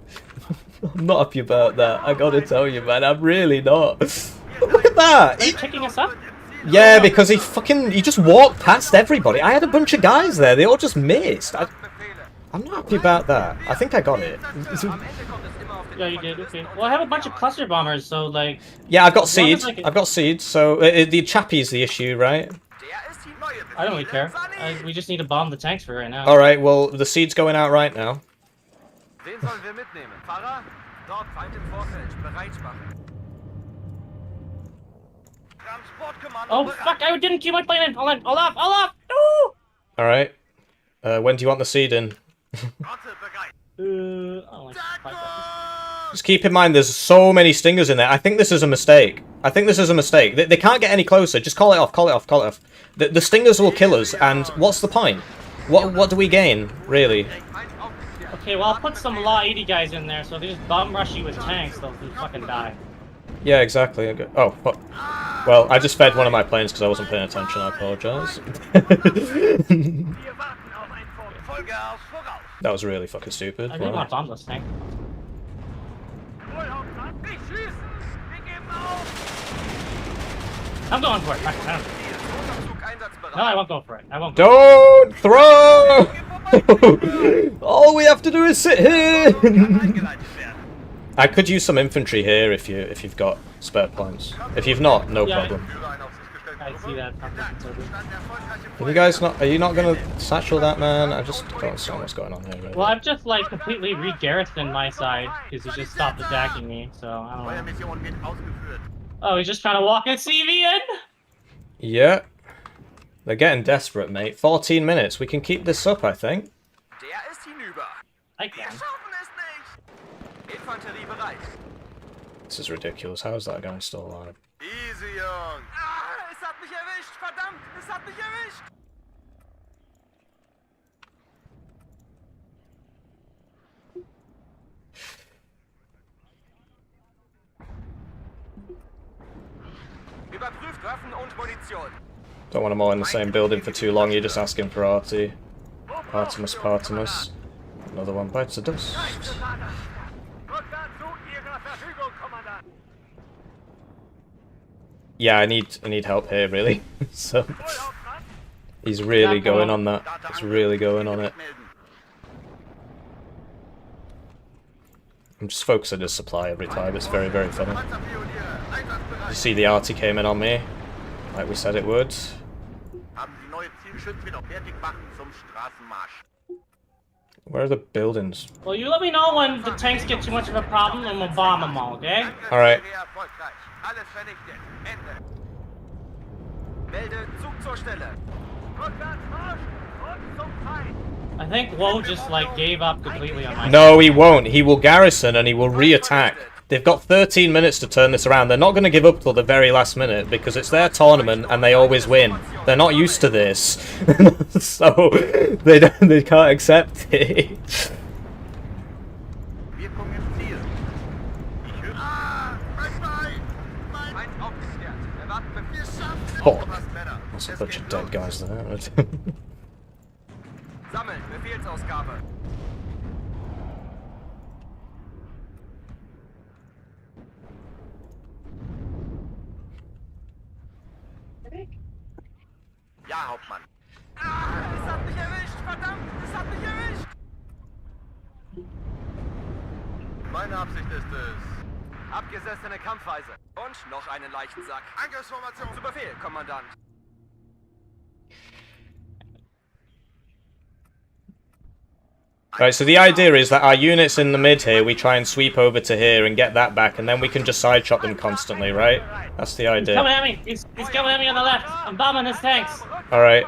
Speaker 1: not happy about that, I gotta tell you, man, I'm really not. Look at that!
Speaker 2: Are you picking us up?
Speaker 1: Yeah, because he just walked past everybody. I had a bunch of guys there, they all just missed. I'm not happy about that. I think I got it.
Speaker 3: Am Ende kommt es immer auf den
Speaker 2: Yeah, you did, okay. Well, I have a bunch of cluster bombers, so, like...
Speaker 1: Yeah, I've got
Speaker 2: As long as
Speaker 1: seeds.
Speaker 2: I can-
Speaker 1: I've got seeds, so the chappie's the issue, right?
Speaker 3: Der ist die neue
Speaker 2: I don't really care. We just need to bomb the tanks for right now.
Speaker 1: Alright, well, the seed's going out right now.
Speaker 3: Wen sollen wir mitnehmen? Fahrer? Dort Feind im Vorfeld. Bereit machen.
Speaker 5: Transportkommando
Speaker 2: Oh,
Speaker 5: bereit.
Speaker 2: fuck, I didn't keep my plane in! Hold on, hold off! No!
Speaker 1: Alright. When do you want the seed in?
Speaker 5: Rotte bereit.
Speaker 2: I don't like 5 seconds.
Speaker 1: Just keep in mind, there's so many stingers in there. I think this is a mistake. They can't get any closer. Just call it off, call it off. The stingers will kill us, and what's the point? What do we gain, really?
Speaker 3: Feind aufgeklärt.
Speaker 2: Okay, well, I'll put some Law 80 guys in there, so if they just bomb rush you with tanks, they'll just fucking die.
Speaker 1: Yeah, exactly. Oh, fuck. Well, I just fed one of my planes because I wasn't paying attention. I apologize.
Speaker 5: Wir warten auf ein Vorbild. Vollgas voraus.
Speaker 1: That was really fucking stupid.
Speaker 2: I didn't
Speaker 1: Wow.
Speaker 2: want to bomb this tank.
Speaker 5: Nicht schießen. Wir geben auf.
Speaker 2: I'm going for it. I don't...
Speaker 3: Zug einsatzbereit.
Speaker 2: No, I won't go for it. I won't go.
Speaker 1: Don't throw! All we have to do is sit here.
Speaker 5: Eingeleitet werden.
Speaker 1: I could use some infantry here if you've got spare planes. If you've not, no
Speaker 2: Yeah.
Speaker 1: problem.
Speaker 5: Führer einer Aufsichtsgestellten
Speaker 2: I see that.
Speaker 5: Stand erfolgreich im
Speaker 1: Are you guys not? Are you not gonna satchel that man? I just don't understand what's going on here. Really.
Speaker 2: Well, I've just, like, completely re-garrisoned my side, because he just stopped attacking me, so I don't know.
Speaker 5: Feuermission wird ausgeführt.
Speaker 2: Oh, he's just trying to walk and CV in?
Speaker 1: Yeah. They're getting desperate, mate. 14 minutes. We can keep this up, I think.
Speaker 3: Der ist hinüber.
Speaker 2: I
Speaker 3: Wir
Speaker 2: can.
Speaker 3: schaffen es nicht. Infanterie bereit.
Speaker 1: This is ridiculous. How is that guy still alive?
Speaker 5: Easy, Jungs.
Speaker 3: Ah, es hat mich erwischt. Verdammt, es hat mich erwischt. Überprüft Waffen und Munition.
Speaker 1: Don't want them all in the same building for too long. You're just asking for Artie. Artemis. Another one bites the dust.
Speaker 6: Rückwärts zu Ihrer Verfügung, Kommandant.
Speaker 1: Yeah, I need help here, really. So he's really going on that. He's really going on it. I'm just focusing his supply every time. It's very, very funny.
Speaker 5: Panzerpionier.
Speaker 1: You see the arty came in on me, like we said it would.
Speaker 5: Haben Sie neue Zielschütze wieder fertig machen zum Straßenmarsch.
Speaker 1: Where are the buildings?
Speaker 2: Well, you let me know when the tanks get too much of a problem and we'll bomb them all, okay?
Speaker 1: Alright.
Speaker 3: Sehr erfolgreich. Alles vernichtet. Ende. Melde Zug zur Stelle.
Speaker 6: Rückwärts Marsch und zum Feind.
Speaker 2: I think Woe just like gave up completely on my
Speaker 1: No, he won't. He will garrison and he will re-attack. They've got 13 minutes to turn this around. They're not going to give up till the very last minute because it's their tournament and they always win. They're not used to this, so they can't accept it.
Speaker 5: Wir kommen ins Ziel. Ich höre... Ah,
Speaker 3: Feind aufgeklärt. Erwarten Befehl.
Speaker 1: Oh,
Speaker 5: was, Männer.
Speaker 1: that's a bunch of dead guys there.
Speaker 3: Sammeln. Befehlsausgabe.
Speaker 5: Ja, Hauptmann.
Speaker 3: Ah, es hat mich erwischt. Verdammt, es hat mich erwischt.
Speaker 5: Meine Absicht ist es...
Speaker 3: Abgesessene Kampfweise. Und noch einen Leichensack.
Speaker 5: Angriffsformation.
Speaker 3: Zu Befehl, Kommandant.
Speaker 1: Right, so the idea is that our units in the mid here, we try and sweep over to here and get that back, and then we can just side shot them constantly, right? That's the
Speaker 2: He's coming
Speaker 1: idea.
Speaker 2: at me. He's coming at me on the left. I'm bombing his tanks.
Speaker 1: Alright,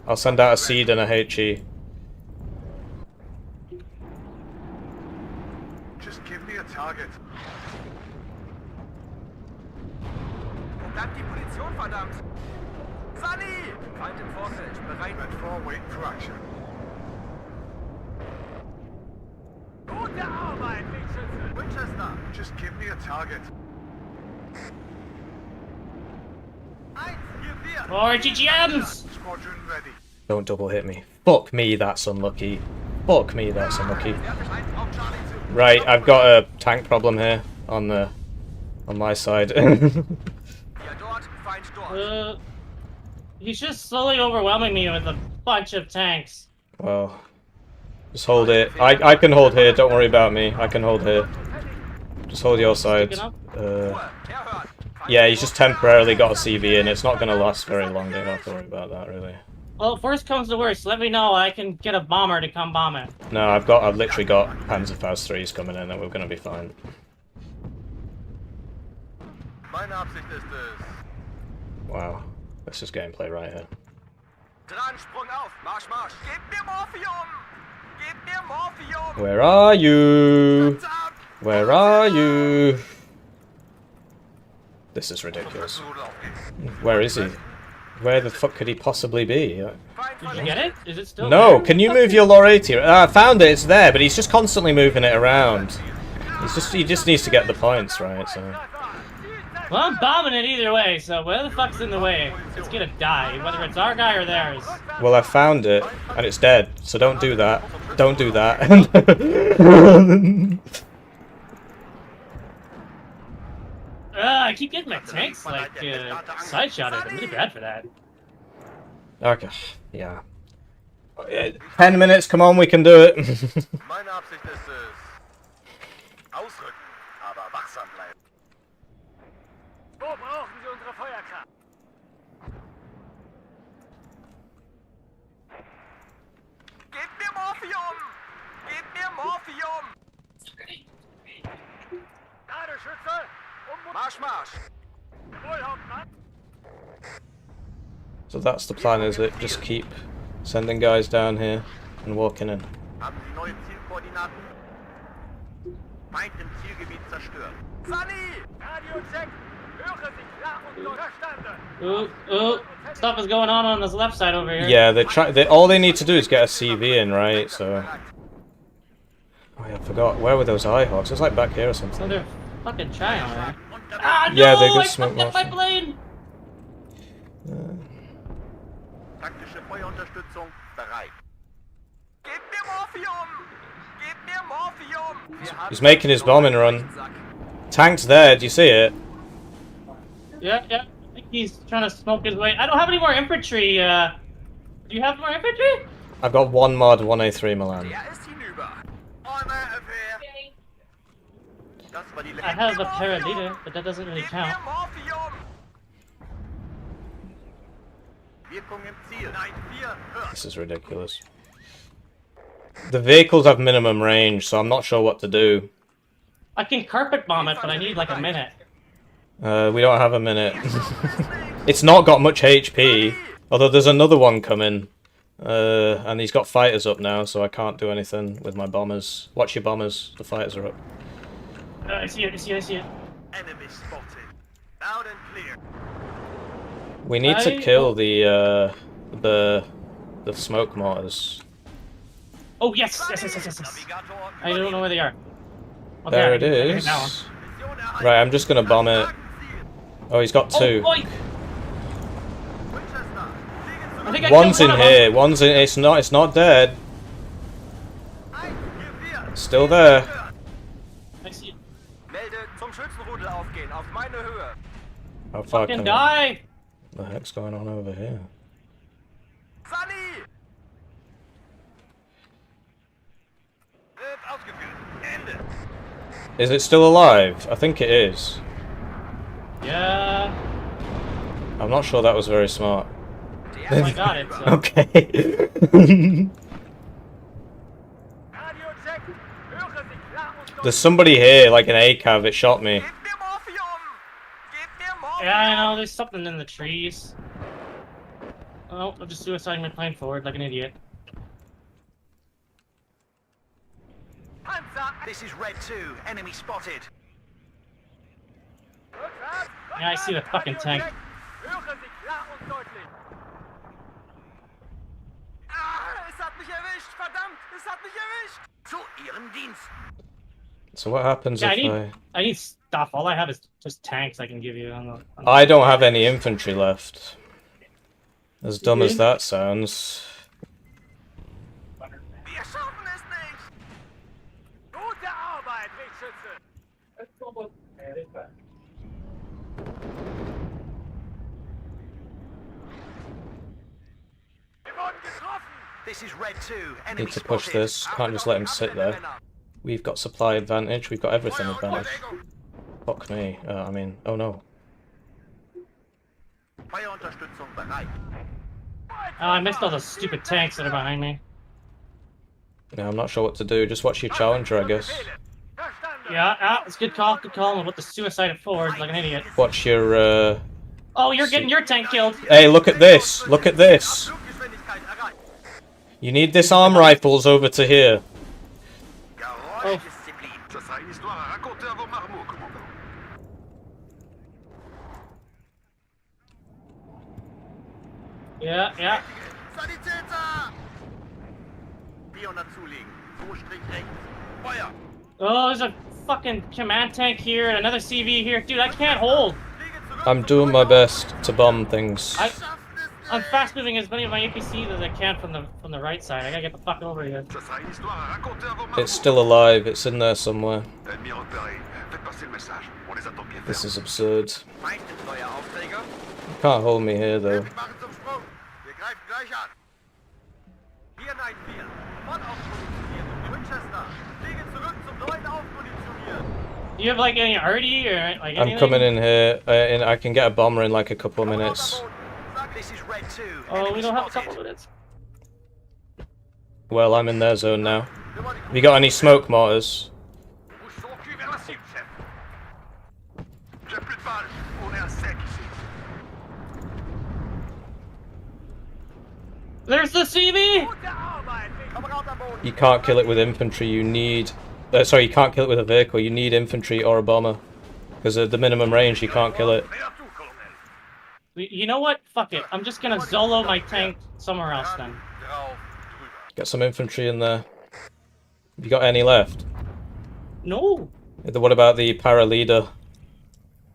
Speaker 1: I'll send out a seed and a HE.
Speaker 5: Just give me a target.
Speaker 3: Wo bleibt die Munition, verdammt? Sunny! Feind im Vorfeld. Bereit.
Speaker 5: Red 4 waiting for action.
Speaker 6: Gute Arbeit, Lichtschütze.
Speaker 5: Winchester, just give me a target.
Speaker 2: More GGMs.
Speaker 5: Squadron ready.
Speaker 1: Don't double hit me. Fuck me, that's unlucky. Fuck me, that's unlucky.
Speaker 3: Feind auf Charlie zu.
Speaker 1: Right, I've got a tank problem here on my side.
Speaker 3: Wir dort, Feind dort.
Speaker 2: He's just slowly overwhelming me with a bunch of tanks.
Speaker 1: Well, just hold it. I can hold here. Don't worry about me. I can hold here. Just hold your side.
Speaker 3: Herhört.
Speaker 1: Yeah, he's just temporarily got a CV in. It's not going to last very long. Don't have to worry about that, really.
Speaker 2: Well, if worst comes to worst, let me know. I can get a bomber to come bomb it.
Speaker 1: No, I've literally got Panzerfaust 3s coming in, and we're going to be fine.
Speaker 5: Meine Absicht ist es...
Speaker 1: Wow, this is gameplay right here.
Speaker 3: Dran, Sprung auf. Marsch, Marsch. Gebt mir Morphium. Gebt mir Morphium.
Speaker 1: Where are you? Where are you? This is ridiculous. Where is he? Where the fuck could he possibly be?
Speaker 2: Did you get it? Is it still
Speaker 1: No,
Speaker 2: there?
Speaker 1: can you move your Lauratia? I found it, it's there, but he's just constantly moving it around. He just needs to get the points, right, so...
Speaker 2: Well, I'm bombing it either way, so where the fuck's in the way? It's gonna die, whether it's our guy or theirs.
Speaker 1: Well, I found it, and it's dead, so don't do that. Don't do that.
Speaker 2: I keep getting my tanks, like, side-shotted. I'm really bad for that.
Speaker 1: Okay, yeah. 10 minutes, come on, we can do it.
Speaker 5: Meine Absicht ist es... Ausrücken, aber wachsam bleiben.
Speaker 6: Wo brauchen Sie unsere Feuerkraft?
Speaker 3: Gebt mir Morphium. Gebt mir Morphium.
Speaker 6: Gardeschütze!
Speaker 3: Marsch, Marsch.
Speaker 6: Wohl, Hauptmann!
Speaker 1: So that's the plan, is it? Just keep sending guys down here and walking in.
Speaker 5: Haben Sie neue Zielkoordinaten? Feind im Zielgebiet zerstört.
Speaker 3: Sunny!
Speaker 6: Radio-Check! Höre Sie klar und verstanden!
Speaker 2: Ooh, stuff is going on this left side over here.
Speaker 1: Yeah, all they need to do is get a CV in, right? So... Oh yeah, I forgot. Where were those Eyehawks? It's like back here or
Speaker 2: So
Speaker 1: something.
Speaker 2: they're fucking trying, right? Ah, no!
Speaker 1: Yeah, they got
Speaker 2: I
Speaker 1: smoke
Speaker 2: fucked up my
Speaker 1: rifle.
Speaker 2: plane!
Speaker 5: Taktische Feuerunterstützung bereit.
Speaker 3: Gebt mir Morphium. Gebt mir Morphium.
Speaker 1: He's making his bombing run. Tank's there, do you see it?
Speaker 2: Yeah. I think he's trying to smoke his way. I don't have any more infantry, Do you have more infantry?
Speaker 1: I've got one mod, 1A3 Milan.
Speaker 3: Der ist hinüber.
Speaker 5: I'm out of here. Das war die
Speaker 2: I
Speaker 5: letzte.
Speaker 2: have a paraleader, but that doesn't really
Speaker 3: Gib
Speaker 2: count.
Speaker 3: mir Morphium!
Speaker 5: Wirkung im Ziel. Nein, 4.
Speaker 1: This is ridiculous. The vehicles have minimum range, so I'm not sure what to do.
Speaker 2: I can carpet bomb it, but I need like a minute.
Speaker 1: We don't have a minute. It's not got much HP, although there's another one coming. And he's got fighters up now, so I can't do anything with my bombers. Watch your bombers, the fighters are up.
Speaker 2: I see it, I see it, I see it.
Speaker 5: Enemy spotted. Loud and clear.
Speaker 1: We need to kill the smoke mortars.
Speaker 2: Oh, yes, yes, yes, yes, yes, yes.
Speaker 5: Navigator.
Speaker 2: I don't know where they are. Okay,
Speaker 1: There
Speaker 2: I
Speaker 1: it
Speaker 2: can hit
Speaker 1: is.
Speaker 2: that one.
Speaker 5: Mission erhalten.
Speaker 1: Right, I'm just gonna bomb it. Oh, he's got two.
Speaker 2: Oh, boy.
Speaker 5: Winchester. Fliegen zurück.
Speaker 2: I think I
Speaker 1: One's
Speaker 2: killed
Speaker 1: in
Speaker 2: one of
Speaker 1: here. One's in. It's not dead.
Speaker 5: Ein, hier, 4.
Speaker 1: It's still there.
Speaker 2: them. I see it.
Speaker 3: Melde zum Schützenrudel aufgehen, auf meine Höhe.
Speaker 1: How far
Speaker 2: Fucking
Speaker 1: can
Speaker 2: die!
Speaker 1: the heck's going on over here?
Speaker 3: Sunny!
Speaker 5: Wird ausgeführt. Ende.
Speaker 1: Is it still alive? I think it is.
Speaker 2: Yeah.
Speaker 1: I'm not sure that was very smart.
Speaker 2: Oh my god, it's
Speaker 1: Okay.
Speaker 6: Radio-Check. Höre Sie klar und
Speaker 1: There's somebody here, like an ACAV. It shot me.
Speaker 3: Gib mir Morphium! Gib mir Morphium!
Speaker 2: Yeah, I know, there's something in the trees. Oh, I'm just suiciding my plane forward like an idiot.
Speaker 6: Panzer.
Speaker 5: This is Red 2. Enemy spotted.
Speaker 6: Rückwärts.
Speaker 2: Yeah, I see the fucking tank.
Speaker 6: Radio-Check. Höre Sie klar und deutlich.
Speaker 3: Ah, es hat mich erwischt! Verdammt, es hat mich erwischt!
Speaker 5: Zu Ihrem Dienst.
Speaker 1: So what happens
Speaker 2: Yeah,
Speaker 1: if
Speaker 2: I need stuff. All I have is just tanks I can give you. On the...
Speaker 1: I don't have any infantry left. As dumb as that sounds.
Speaker 3: Wir schaffen es nicht!
Speaker 6: Gute Arbeit, Richtschütze. Wir wurden getroffen.
Speaker 5: This is Red 2. Enemy
Speaker 1: Need to push
Speaker 5: spotted.
Speaker 1: this. Can't just let him sit there. We've got supply advantage. We've got everything advantage. Fuck me. I mean, oh no.
Speaker 5: Feuerunterstützung bereit.
Speaker 2: Oh, I missed all those stupid tanks that are behind me.
Speaker 1: Yeah, I'm not sure what to do. Just watch your challenger, I guess.
Speaker 6: Verstanden.
Speaker 2: Yeah, it's good call, good call. I'm with the suicide forward like an idiot.
Speaker 1: Watch your.
Speaker 2: Oh, you're getting your tank killed.
Speaker 1: Hey, look at this! Look at this!
Speaker 5: Fluggeschwindigkeit erreicht.
Speaker 1: You need disarm rifles over to here.
Speaker 5: Geräuschdisziplin.
Speaker 7: Ça sera une histoire à raconter à vos marmots, commandant.
Speaker 2: Yeah, yeah.
Speaker 5: Sanitäter! 400 zulegen. So Strich rechts. Feuer.
Speaker 2: Oh, there's a fucking command tank here and another CV here. Dude, I can't hold.
Speaker 5: Fliege zurück.
Speaker 1: I'm doing my best to bomb things.
Speaker 2: I'm fast moving as many of my APCs as I can from the right side. I gotta get the fuck over here.
Speaker 7: Ça sera une histoire à raconter à vos marmots.
Speaker 1: It's still alive. It's in there somewhere.
Speaker 7: Ennemi repéré. Faites passer le message. On les attend bien
Speaker 1: This
Speaker 7: ferme.
Speaker 1: is absurd.
Speaker 3: Neue Aufträge?
Speaker 1: You can't hold me here, though.
Speaker 5: Wir machen zum Sprung. Wir greifen gleich an. 494. Voll aufmunitioniert. Winchester. Fliege zurück zum neuen Aufmunitionieren.
Speaker 2: Do you have like any arty or like anything?
Speaker 1: I'm coming in here. And I can get a bomber in like a couple of minutes.
Speaker 5: This is Red 2.
Speaker 2: Oh,
Speaker 5: Enemy
Speaker 2: we don't have a
Speaker 5: spotted.
Speaker 2: couple minutes.
Speaker 1: Well, I'm in their zone now. Have you got any smoke mortars?
Speaker 7: Pousse son cul vers la cible, chef. J'ai plus de balles. On est à sec ici.
Speaker 2: There's the CV!
Speaker 6: Gute Arbeit, Richtschütze.
Speaker 5: Kamerad am Boden.
Speaker 1: You can't kill it with infantry. You need... sorry, you can't kill it with a vehicle. You need infantry or a bomber. Because at the minimum range, you can't kill it.
Speaker 7: Prêt à tout, colonel.
Speaker 2: You know what? Fuck it. I'm just gonna Zolo my tank somewhere else then.
Speaker 5: Drauf. Drüber.
Speaker 1: Get some infantry in there. Have you got any left?
Speaker 2: No!
Speaker 1: What about the para-leader?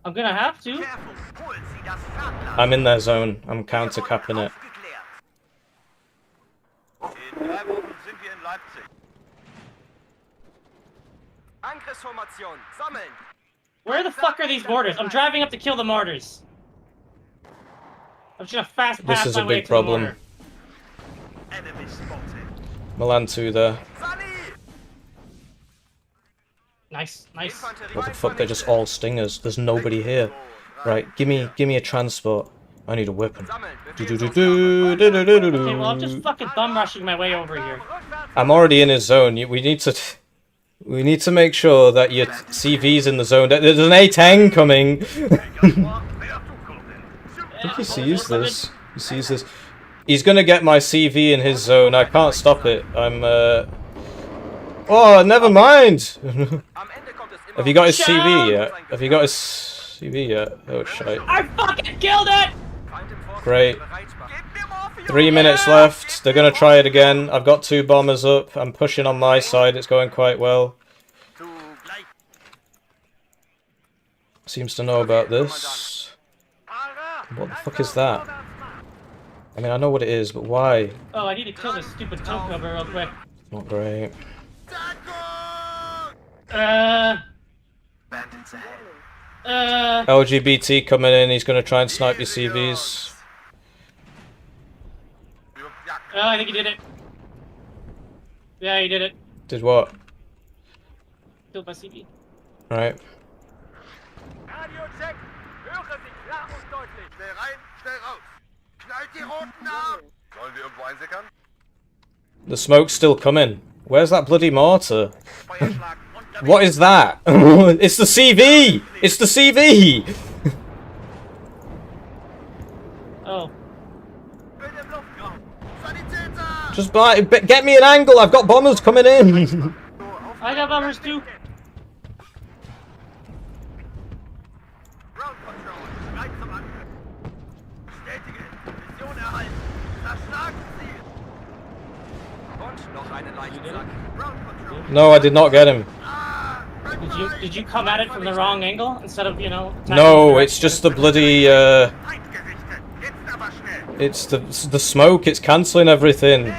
Speaker 2: I'm gonna have to.
Speaker 5: Careful. Holen Sie das Fahrplan.
Speaker 1: I'm in their zone. I'm counter-capping it.
Speaker 5: Aufgeklärt. In 3 Wochen sind wir in Leipzig.
Speaker 3: Angriffsformation, sammeln!
Speaker 2: Where the fuck are these mortars? I'm driving up to kill the mortars. I'm just gonna fast pass
Speaker 1: This is
Speaker 2: my
Speaker 1: a
Speaker 2: way
Speaker 1: big
Speaker 2: to
Speaker 1: problem.
Speaker 2: the mortar.
Speaker 5: Enemy spotted.
Speaker 1: Milan 2 there.
Speaker 3: Sunny!
Speaker 2: Nice, nice.
Speaker 1: What the fuck? They're just all stingers. There's nobody here. Right, give me a transport. I need a weapon.
Speaker 2: Okay, well, I'm just fucking bum rushing my way over here.
Speaker 1: I'm already in his zone. We need to make sure that your CV's in the zone. There's an A10 coming. I think he sees this. He sees this. He's gonna get my CV in his zone. I can't stop it. I'm Oh, never mind. Have you got his CV yet? Have you got his CV yet? Oh shit.
Speaker 2: I fucking killed it!
Speaker 1: Great. 3 minutes left. They're gonna try it again. I've got 2 bombers up. I'm pushing on my side. It's going quite well. Seems to know about this. What the fuck is that? I mean, I know what it is, but why?
Speaker 2: Oh, I need to kill this stupid toke cover real quick.
Speaker 1: Not great. LGBT coming in. He's gonna try and snipe your CVs.
Speaker 2: Oh, I think he did it. Yeah, he did it.
Speaker 1: Did what?
Speaker 2: Killed my CV.
Speaker 1: Right.
Speaker 6: Radio-Check. Höre Sie klar und deutlich.
Speaker 5: Schnell rein, schnell raus. Knallt die Roten ab! Sollen wir irgendwo einsickern?
Speaker 1: The smoke's still coming. Where's that bloody mortar?
Speaker 5: Feuerschlag unterwegs!
Speaker 1: What is that? It's the CV! It's the CV!
Speaker 2: Oh.
Speaker 5: Bild im Luftraum! Sanitäter!
Speaker 1: Just get me an angle. I've got bombers coming in.
Speaker 2: I got bombers too.
Speaker 5: Ground Control, bereit zum Angriff. Bestätige, Mission erhalten. Zerschlagen Ziel.
Speaker 3: Und noch einen Leichensack.
Speaker 5: Ground Control.
Speaker 1: No, I did not get him.
Speaker 2: Did you come at it from the wrong angle instead of, you know?
Speaker 1: No, it's just the bloody
Speaker 5: Eingerichtet. Jetzt aber schnell.
Speaker 1: it's the smoke. It's cancelling everything.
Speaker 5: Zone.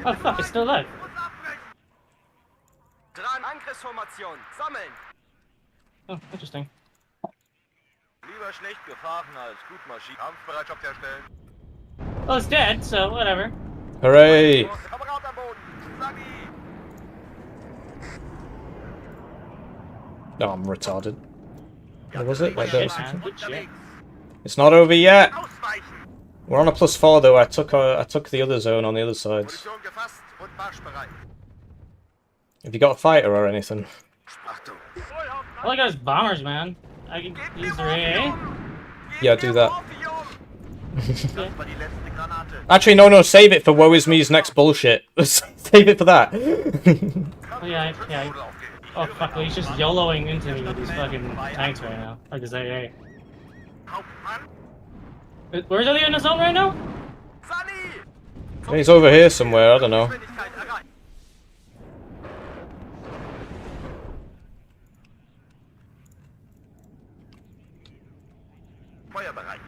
Speaker 2: Oh fuck, it's still alive.
Speaker 5: Muss abbrechen.
Speaker 3: Dran, Angriffsformation. Sammeln.
Speaker 2: Oh, interesting.
Speaker 5: Lieber schlecht gefahren als gut marschiert. Kampfbereitschaft herstellen.
Speaker 2: Well, it's dead, so whatever.
Speaker 1: Hooray!
Speaker 5: Kamerad am Boden. Sagi.
Speaker 1: No, I'm retarded. What was it? Like
Speaker 2: Shit,
Speaker 1: that?
Speaker 2: man. Good shit.
Speaker 1: It's not over yet.
Speaker 5: Ausweichen.
Speaker 1: We're on a +4 though. I took the other zone on the other side.
Speaker 5: Position gefasst und marschbereit.
Speaker 1: Have you got a fighter or anything?
Speaker 5: Achtung.
Speaker 2: All I got is bombers, man. I can use their AA.
Speaker 1: Yeah, do that.
Speaker 5: Das war die letzte Granate.
Speaker 1: Actually, no, save it for woeisme's next bullshit. Save it for that.
Speaker 2: Oh, yeah. Oh fuck, he's just YOLOing into me with these fucking tanks right now. Like his AA.
Speaker 5: Hauptmann.
Speaker 2: Where's he in the zone right now?
Speaker 3: Sunny!
Speaker 1: He's over here somewhere. I don't know.
Speaker 3: Geschwindigkeit erreicht.
Speaker 5: Feuerbereit.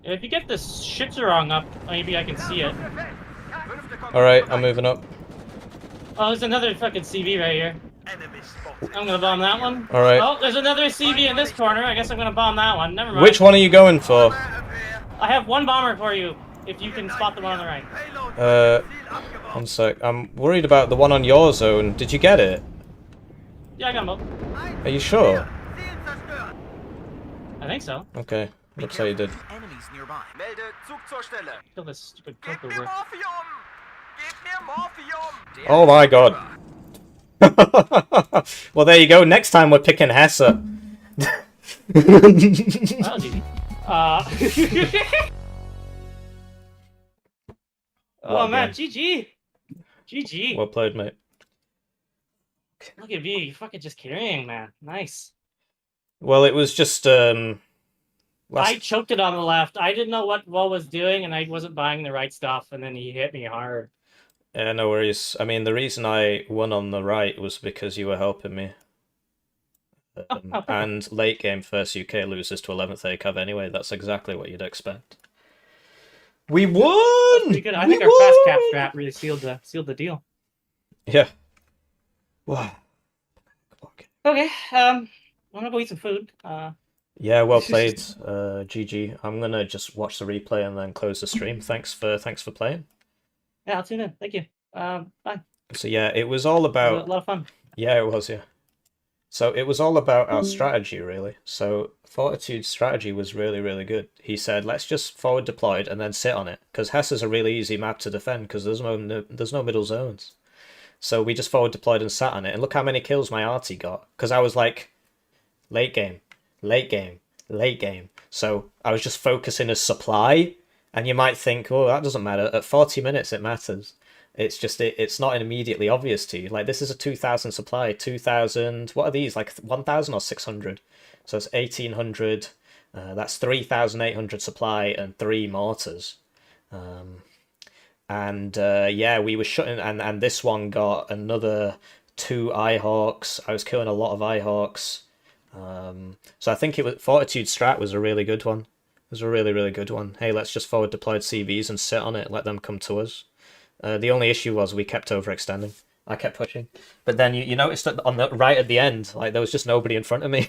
Speaker 2: If you get the Schützerung up, maybe I can see it.
Speaker 3: Fünfte kommt.
Speaker 1: Alright, I'm moving up.
Speaker 2: Oh, there's another fucking CV right here.
Speaker 5: Enemy spotted.
Speaker 2: I'm gonna bomb that one.
Speaker 1: Alright.
Speaker 2: Oh, there's another CV in this corner. I guess I'm gonna bomb that one. Never mind.
Speaker 1: Which one are you going for?
Speaker 2: I have one bomber for you, if you can spot the one on the right.
Speaker 5: Payload. Ziel abgebaut.
Speaker 1: One sec. I'm worried about the one on your zone. Did you get it?
Speaker 2: Yeah, I got them both.
Speaker 1: Are you sure?
Speaker 5: Ziel zerstört.
Speaker 2: I think so.
Speaker 1: Okay. Looks like you did.
Speaker 5: Enemies nearby.
Speaker 3: Melde Zug zur Stelle.
Speaker 2: Kill this stupid
Speaker 3: Gib
Speaker 2: cook
Speaker 3: mir
Speaker 2: over.
Speaker 3: Morphium! Gib mir Morphium! Der
Speaker 1: Oh my god. Well, there you go. Next time we're picking Hesse.
Speaker 2: That was easy. Oh man, GG! GG!
Speaker 1: Well played, mate.
Speaker 2: Look at me, you fucking just carrying, man. Nice.
Speaker 1: Well, it was just
Speaker 2: I
Speaker 1: last...
Speaker 2: choked it on the left. I didn't know what Wall was doing, and I wasn't buying the right stuff, and then he hit me hard.
Speaker 1: Yeah, no worries. I mean, the reason I won on the right was because you were helping me. And late game first UK loses to 11th ACAV anyway. That's exactly what you'd expect. We won!
Speaker 2: Pretty good. I
Speaker 1: We
Speaker 2: think our fast cap
Speaker 1: won!
Speaker 2: strat really sealed the deal.
Speaker 1: Yeah. Wow.
Speaker 2: Okay, I'm gonna go eat some food.
Speaker 1: Yeah, well played, GG. I'm gonna just watch the replay and then close the stream. Thanks for playing.
Speaker 2: Yeah, I'll tune in. Thank you. Bye.
Speaker 1: So yeah, it was all
Speaker 2: It was
Speaker 1: about
Speaker 2: a lot of fun.
Speaker 1: Yeah, it was, yeah. So it was all about our strategy, really. So Fortitude's strategy was really, really good. He said, let's just forward deployed and then sit on it, because Hesse is a really easy map to defend because there's no middle zones. So we just forward deployed and sat on it, and look how many kills my arty got, because I was like, late game, late game, late game. So I was just focusing as supply, and you might think, oh, that doesn't matter. At 40 minutes, it matters. It's just, it's not immediately obvious to you. Like, this is a 2,000 supply, 2,000, what are these, like 1,000 or 600? So it's 1,800, that's 3,800 supply and 3 mortars. Yeah, we were shutting, and this one got another 2 Eyehawks. I was killing a lot of Eyehawks. So I think it was Fortitude strat was a really good one. It was a really, really good one. Hey, let's just forward deployed CVs and sit on it, let them come to us. The only issue was we kept overextending. I kept pushing. But then you noticed that on the right at the end, like there was just nobody in front of me.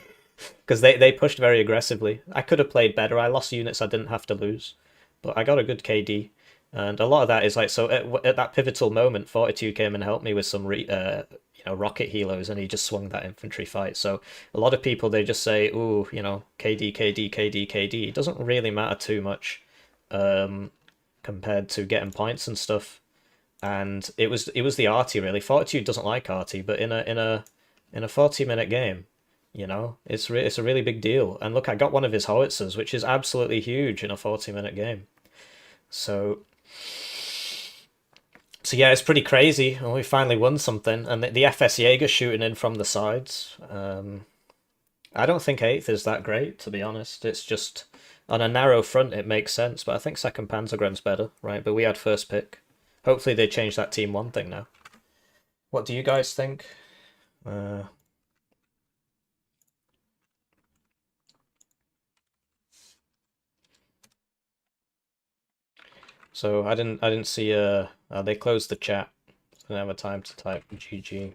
Speaker 1: Because they pushed very aggressively. I could have played better. I lost units I didn't have to lose. But I got a good KD. And a lot of that is like, so at that pivotal moment, Fortitude came and helped me with some rocket helos, and he just swung that infantry fight. So a lot of people, they just say, ooh, KD, KD, KD, KD. It doesn't really matter too much compared to getting points and stuff. And it was the arty, really. Fortitude doesn't like arty, but in a 40-minute game, it's a really big deal. And look, I got one of his howitzers, which is absolutely huge in a 40-minute game. So yeah, it's pretty crazy. We finally won something, and the FS Jaeger shooting in from the sides. I don't think 8th is that great, to be honest. It's just on a narrow front it makes sense, but I think 2nd Panzergren's better, right? But we had first pick. Hopefully they change that Team 1 thing now. What do you guys think? So I didn't see they closed the chat. I didn't have time to type GG.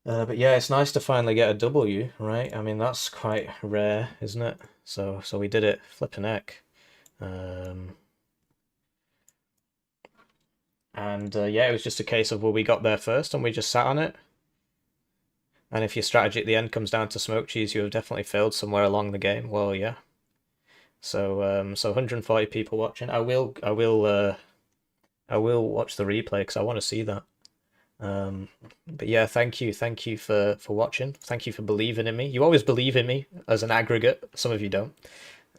Speaker 1: But yeah, it's nice to finally get a W, right? I mean, that's quite rare, isn't it? So we did it, flipping heck. Yeah, it was just a case of, well, we got there first and we just sat on it. And if your strategy at the end comes down to smoke cheese, you have definitely failed somewhere along the game. Well, yeah. So 140 people watching. I will watch the replay because I want to see that. But yeah, thank you for watching. Thank you for believing in me. You always believe in me as an aggregate. Some of you don't.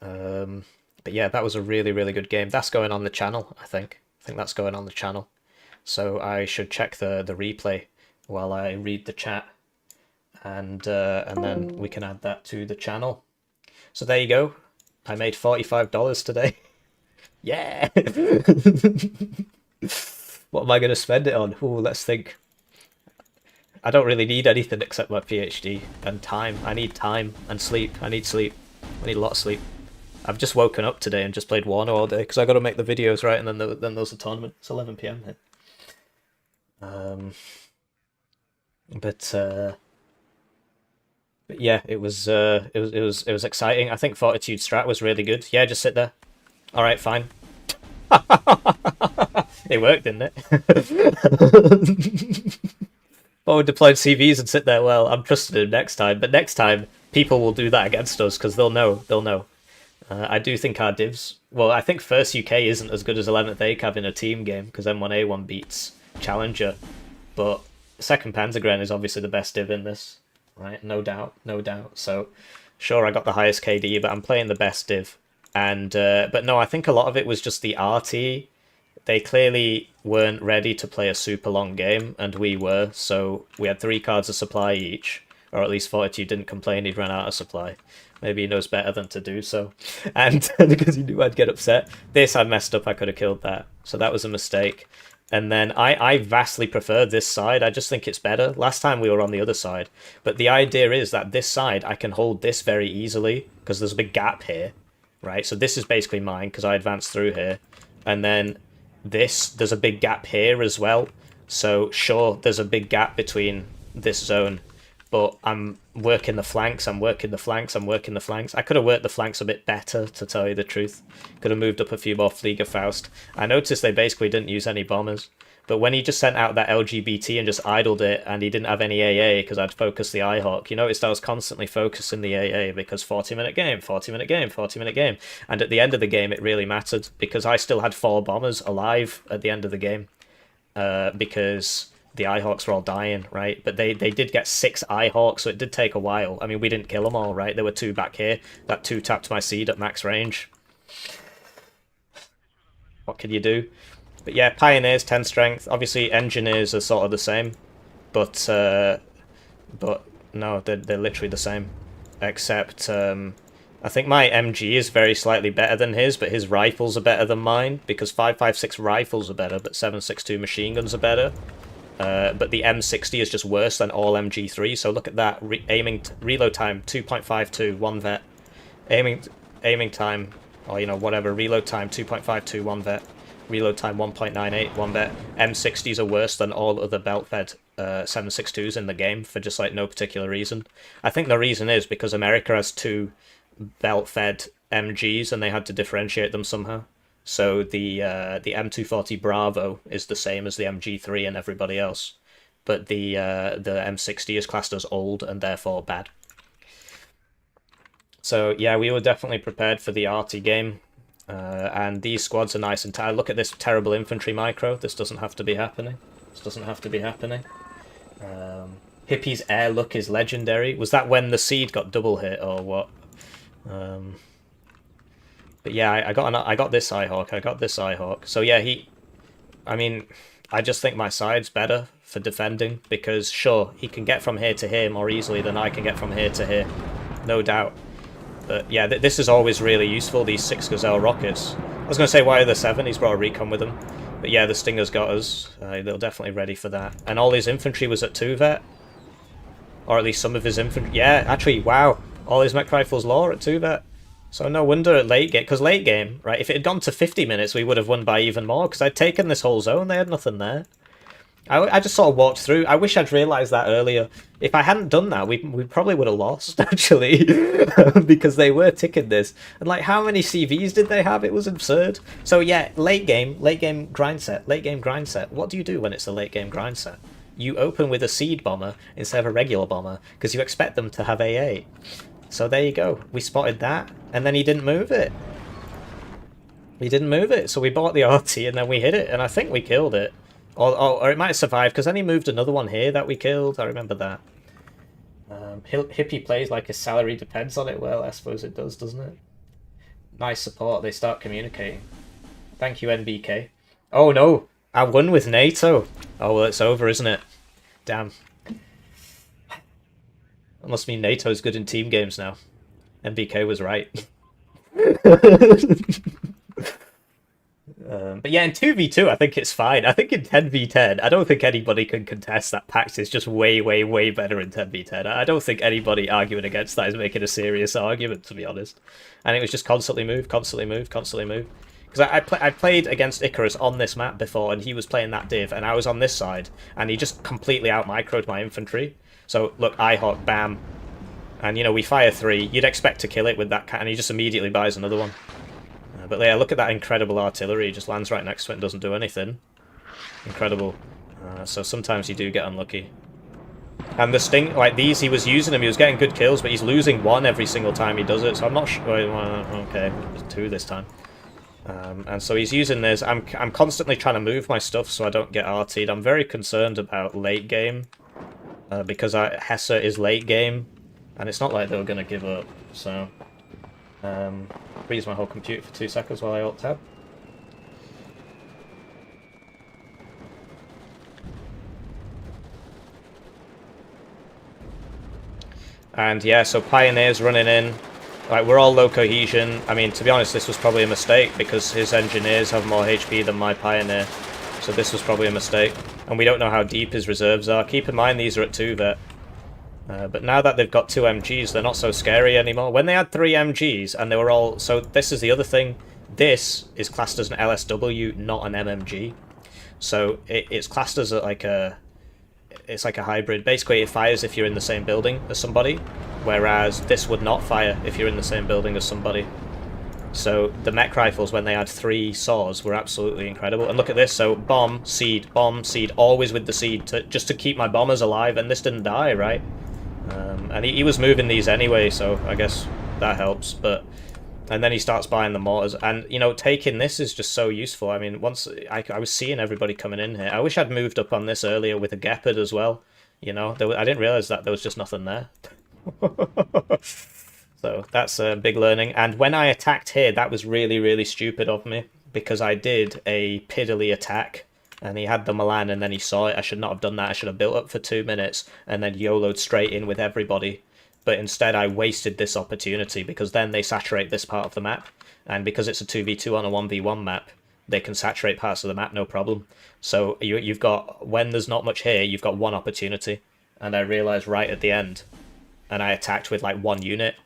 Speaker 1: But yeah, that was a really, really good game. That's going on the channel, I think. I think that's going on the channel. So I should check the replay while I read the chat, and then we can add that to the channel. So there you go. I made $45 today. Yeah! What am I going to spend it on? Ooh, let's think. I don't really need anything except my PhD and time. I need time and sleep. I need sleep. I need a lot of sleep. I've just woken up today and just played Warno all day because I got to make the videos, right? And then there's a tournament. It's 11 PM here. But yeah, it was exciting. I think Fortitude strat was really good. Yeah, just sit there. All right, fine. It worked, didn't it? Forward deployed CVs and sit there. Well, I'm trusting him next time, but next time people will do that against us because they'll know. They'll know. I do think our divs. Well, I think first UK isn't as good as 11th ACAV in a team game because M1A1 beats Challenger, but 2nd Panzergren is obviously the best div in this, right? No doubt, no doubt. So, sure, I got the highest KD, but I'm playing the best div. And but no, I think a lot of it was just the RT. They clearly weren't ready to play a super long game, and we were. So we had 3 cards of supply each, or at least Fortitude didn't complain he'd run out of supply. Maybe he knows better than to do so. And because he knew I'd get upset. This I messed up, I could have killed that. So that was a mistake. And then I vastly prefer this side. I just think it's better. Last time we were on the other side. But the idea is that this side, I can hold this very easily, because there's a big gap here, right? So this is basically mine, because I advanced through here. And then this, there's a big gap here as well. So sure, there's a big gap between this zone. But I'm working the flanks, I'm working the flanks, I'm working the flanks. I could have worked the flanks a bit better, to tell you the truth. Could have moved up a few more Fliegerfaust. I noticed they basically didn't use any bombers. But when he just sent out that LGBT and just idled it, and he didn't have any AA because I'd focused the iHawk, you noticed I was constantly focusing the AA because 40-minute game, 40-minute game, 40-minute game. And at the end of the game, it really mattered because I still had 4 bombers alive at the end of the game because the iHawks were all dying, right? But they did get 6 iHawks, so it did take a while. I mean, we didn't kill them all, right? There were 2 back here. That 2 tapped my seed at max range. What can you do? But yeah, Pioneers 10 strength. Obviously, Engineers are sort of the same, but no, they're literally the same. Except I think my MG is very slightly better than his, but his rifles are better than mine because 5.56 rifles are better, but 7.62 machine guns are better. But the M60 is just worse than all MG3. So look at that. Reload time 2.52, 1 vet. Aiming time, or you know whatever. Reload time 2.52, 1 vet. Reload time 1.98, 1 vet. M60s are worse than all other belt-fed 7.62s in the game for just like no particular reason. I think the reason is because America has 2 belt-fed MGs and they had to differentiate them somehow. So the M240 Bravo is the same as the MG3 and everybody else, but the M60 is classed as old and therefore bad. So yeah, we were definitely prepared for the arty game. And these squads are nice and tight. Look at this terrible infantry micro. This doesn't have to be happening. This doesn't have to be happening. Hippie's air look is legendary. Was that when the seed got double hit or what? But yeah, I got this iHawk. I got this iHawk. So yeah, I mean, I just think my side's better for defending because sure, he can get from here to here more easily than I can get from here to here. No doubt. But yeah, this is always really useful, these 6 Gazelle rockets. I was going to say, why are there 7? He's brought a recon with him. But yeah, the Stinger's got us. They're definitely ready for that. And all his infantry was at 2 vet. Or at least some of his infantry. Yeah, actually, wow. All his mech rifles law at 2 vet. So no wonder at late game. Because late game, right, if it had gone to 50 minutes, we would have won by even more. Because I'd taken this whole zone, they had nothing there. I just sort of walked through. I wish I'd realised that earlier. If I hadn't done that, we probably would have lost, actually. Because they were ticking this. And, like, how many CVs did they have? It was absurd. So, yeah, late game grind set. Late game grind set. What do you do when it's a late game grind set? You open with a seed bomber instead of a regular bomber. Because you expect them to have AA. So there you go. We spotted that. And then he didn't move it. He didn't move it. So we bought the RT and then we hit it. And I think we killed it. Or it might have survived, because then he moved another one here that we killed. I remember that. Hippie plays like his salary depends on it. Well, I suppose it does, doesn't it? Nice support. They start communicating. Thank you, NBK. Oh, no. I won with NATO. Oh, well, it's over, isn't it? Damn. That must mean NATO's good in team games now. NBK was right. But yeah, in 2v2, I think it's fine. I think in 10v10, I don't think anybody can contest that Pax is just way, way, way better in 10v10. I don't think anybody arguing against that is making a serious argument, to be honest. And it was just constantly move, constantly move, constantly move. Because I played against Icarus on this map before, and he was playing that div, and I was on this side, and he just completely out-microed my infantry. So, look, iHawk, bam. And, you know, we fire 3. You'd expect to kill it with that cat, and he just immediately buys another one. But yeah, look at that incredible artillery. It just lands right next to it and doesn't do anything. Incredible. So sometimes you do get unlucky. And the Sting, like these, he was using them. He was getting good kills, but he's losing 1 every single time he does it. So I'm not sure. Okay, 2 this time. And so he's using this. I'm constantly trying to move my stuff so I don't get RT'd. I'm very concerned about late game. Because Hesse is late game. And it's not like they were going to give up. So... freeze my whole computer for 2 seconds while I alt-tab. And yeah, so Pioneer's running in. Like, we're all low cohesion. I mean, to be honest, this was probably a mistake because his engineers have more HP than my Pioneer. So this was probably a mistake. And we don't know how deep his reserves are. Keep in mind these are at 2 vet. But now that they've got 2 MGs, they're not so scary anymore. When they had 3 MGs, and they were all... So this is the other thing. This is classed as an LSW, not an MMG. So it's classed as like a... It's like a hybrid. Basically, it fires if you're in the same building as somebody, whereas this would not fire if you're in the same building as somebody. So the mech rifles, when they had 3 saws, were absolutely incredible. And look at this, so bomb, seed, always with the seed, just to keep my bombers alive, and this didn't die, right? And he was moving these anyway, so I guess that helps, but... And then he starts buying the mortars, and, you know, taking this is just so useful. I mean, once I was seeing everybody coming in here. I wish I'd moved up on this earlier with a Gepard as well, you know? I didn't realise that there was just nothing there. So that's a big learning. And when I attacked here, that was really, really stupid of me, because I did a piddly attack, and he had the Milan, and then he saw it. I should not have done that. I should have built up for 2 minutes, and then YOLO'd straight in with everybody. But instead I wasted this opportunity, because then they saturate this part of the map, and because it's a 2v2 on a 1v1 map, they can saturate parts of the map, no problem. So you've got, when there's not much here, you've got one opportunity, and I realised right at the end, and I attacked with like 1 unit.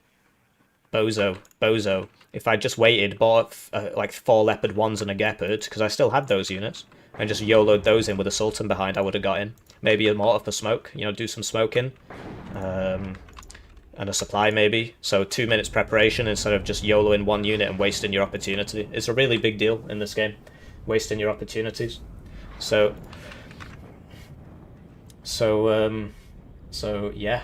Speaker 1: Bozo. If I just waited, bought like 4 Leopard 1s and a Gepard, because I still had those units, and just YOLO'd those in with a Sultan behind, I would have got in. Maybe a mortar for smoke, you know, do some smoking. And a supply maybe. So 2 minutes preparation instead of just YOLOing 1 unit and wasting your opportunity. It's a really big deal in this game, wasting your opportunities. So yeah.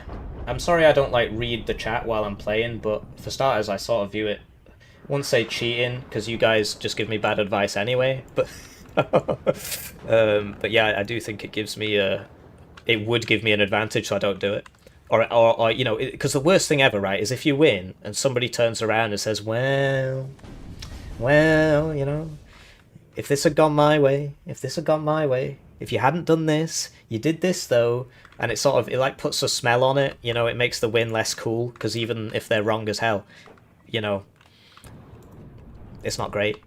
Speaker 1: I'm sorry I don't like read the chat while I'm playing, but for starters I sort of view it, I wouldn't say cheating, because you guys just give me bad advice anyway, but but yeah, I do think it gives me it would give me an advantage, so I don't do it. Or you know, because the worst thing ever, right, is if you win and somebody turns around and says, well, you know, if this had gone my way, if you hadn't done this, you did this though, and it like puts a smell on it, you know, it makes the win less cool, because even if they're wrong as hell, you know, it's not great.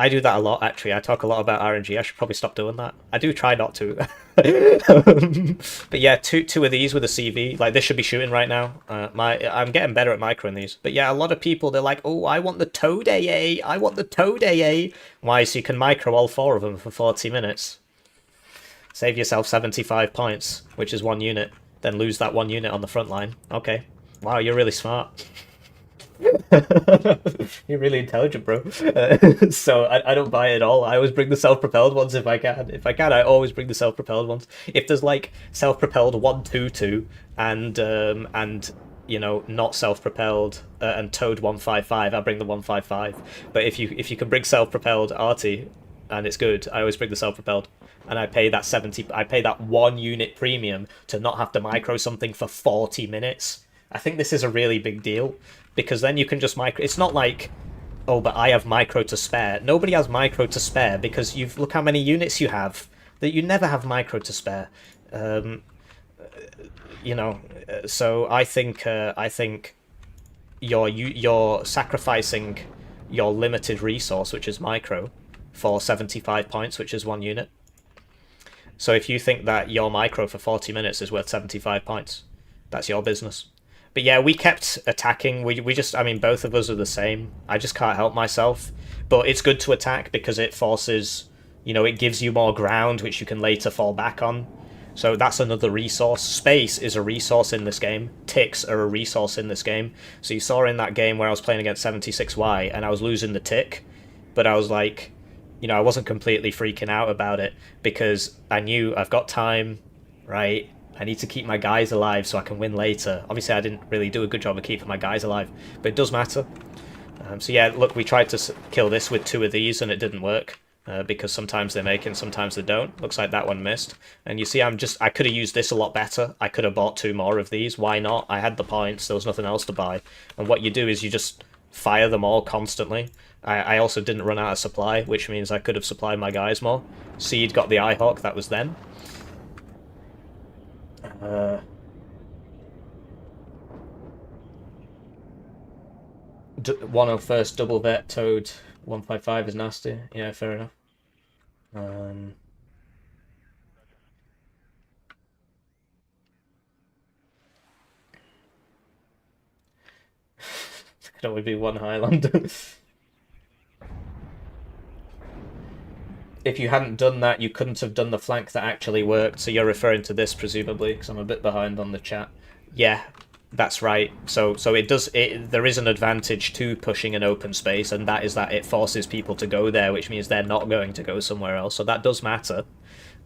Speaker 1: I do that a lot, actually. I talk a lot about RNG. I should probably stop doing that. I do try not to. But yeah, two of these with a CV. Like, this should be shooting right now. I'm getting better at microing these. But yeah, a lot of people, they're like, oh, I want the Toad AA. I want the Toad AA. Why? So you can micro all 4 of them for 40 minutes. Save yourself 75 points, which is 1 unit. Then lose that 1 unit on the front line. Okay. Wow, you're really smart. You're really intelligent, bro. So I don't buy it at all. I always bring the self-propelled ones if I can. If I can, I always bring the self-propelled ones. If there's like self-propelled 122 and you know, not self-propelled and towed 155, I'll bring the 155. But if you can bring self-propelled arty and it's good, I always bring the self-propelled. And I pay that 1 unit premium to not have to micro something for 40 minutes. I think this is a really big deal, because then you can just micro. It's not like, oh, but I have micro to spare. Nobody has micro to spare, because look how many units you have. That you never have micro to spare. You know, so I think you're sacrificing your limited resource, which is micro, for 75 points, which is 1 unit. So if you think that your micro for 40 minutes is worth 75 points, that's your business. But yeah, we kept attacking. We just, I mean, both of us are the same. I just can't help myself. But it's good to attack because it forces, you know, it gives you more ground, which you can later fall back on. So that's another resource. Space is a resource in this game. Ticks are a resource in this game. So you saw in that game where I was playing against 76Y and I was losing the tick, but I was like, you know, I wasn't completely freaking out about it because I knew I've got time, right? I need to keep my guys alive so I can win later. Obviously, I didn't really do a good job of keeping my guys alive, but it does matter. So yeah, look, we tried to kill this with 2 of these and it didn't work because sometimes they make it and sometimes they don't. Looks like that one missed. And you see, I could have used this a lot better. I could have bought 2 more of these. Why not? I had the points. There was nothing else to buy. And what you do is you just fire them all constantly. I also didn't run out of supply, which means I could have supplied my guys more. Seed got the Ihawk, that was then. Warno first, double vet, Toad, 155 is nasty. Yeah, fair enough. Could only be 1 Highlander. If you hadn't done that, you couldn't have done the flank that actually worked. So you're referring to this, presumably, because I'm a bit behind on the chat. Yeah, That's right. So there is an advantage to pushing an open space, and that is that it forces people to go there, which means they're not going to go somewhere else. So that does matter.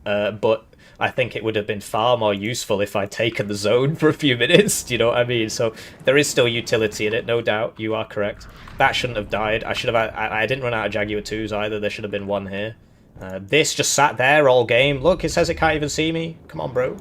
Speaker 1: But I think it would have been far more useful if I'd taken the zone for a few minutes. Do you know what I mean? So there is still utility in it, no doubt. You are correct. That shouldn't have died. I should have. I didn't run out of Jaguar 2s either. There should have been one here. This just sat there all game. Look, it says it can't even see me. Come on, bro.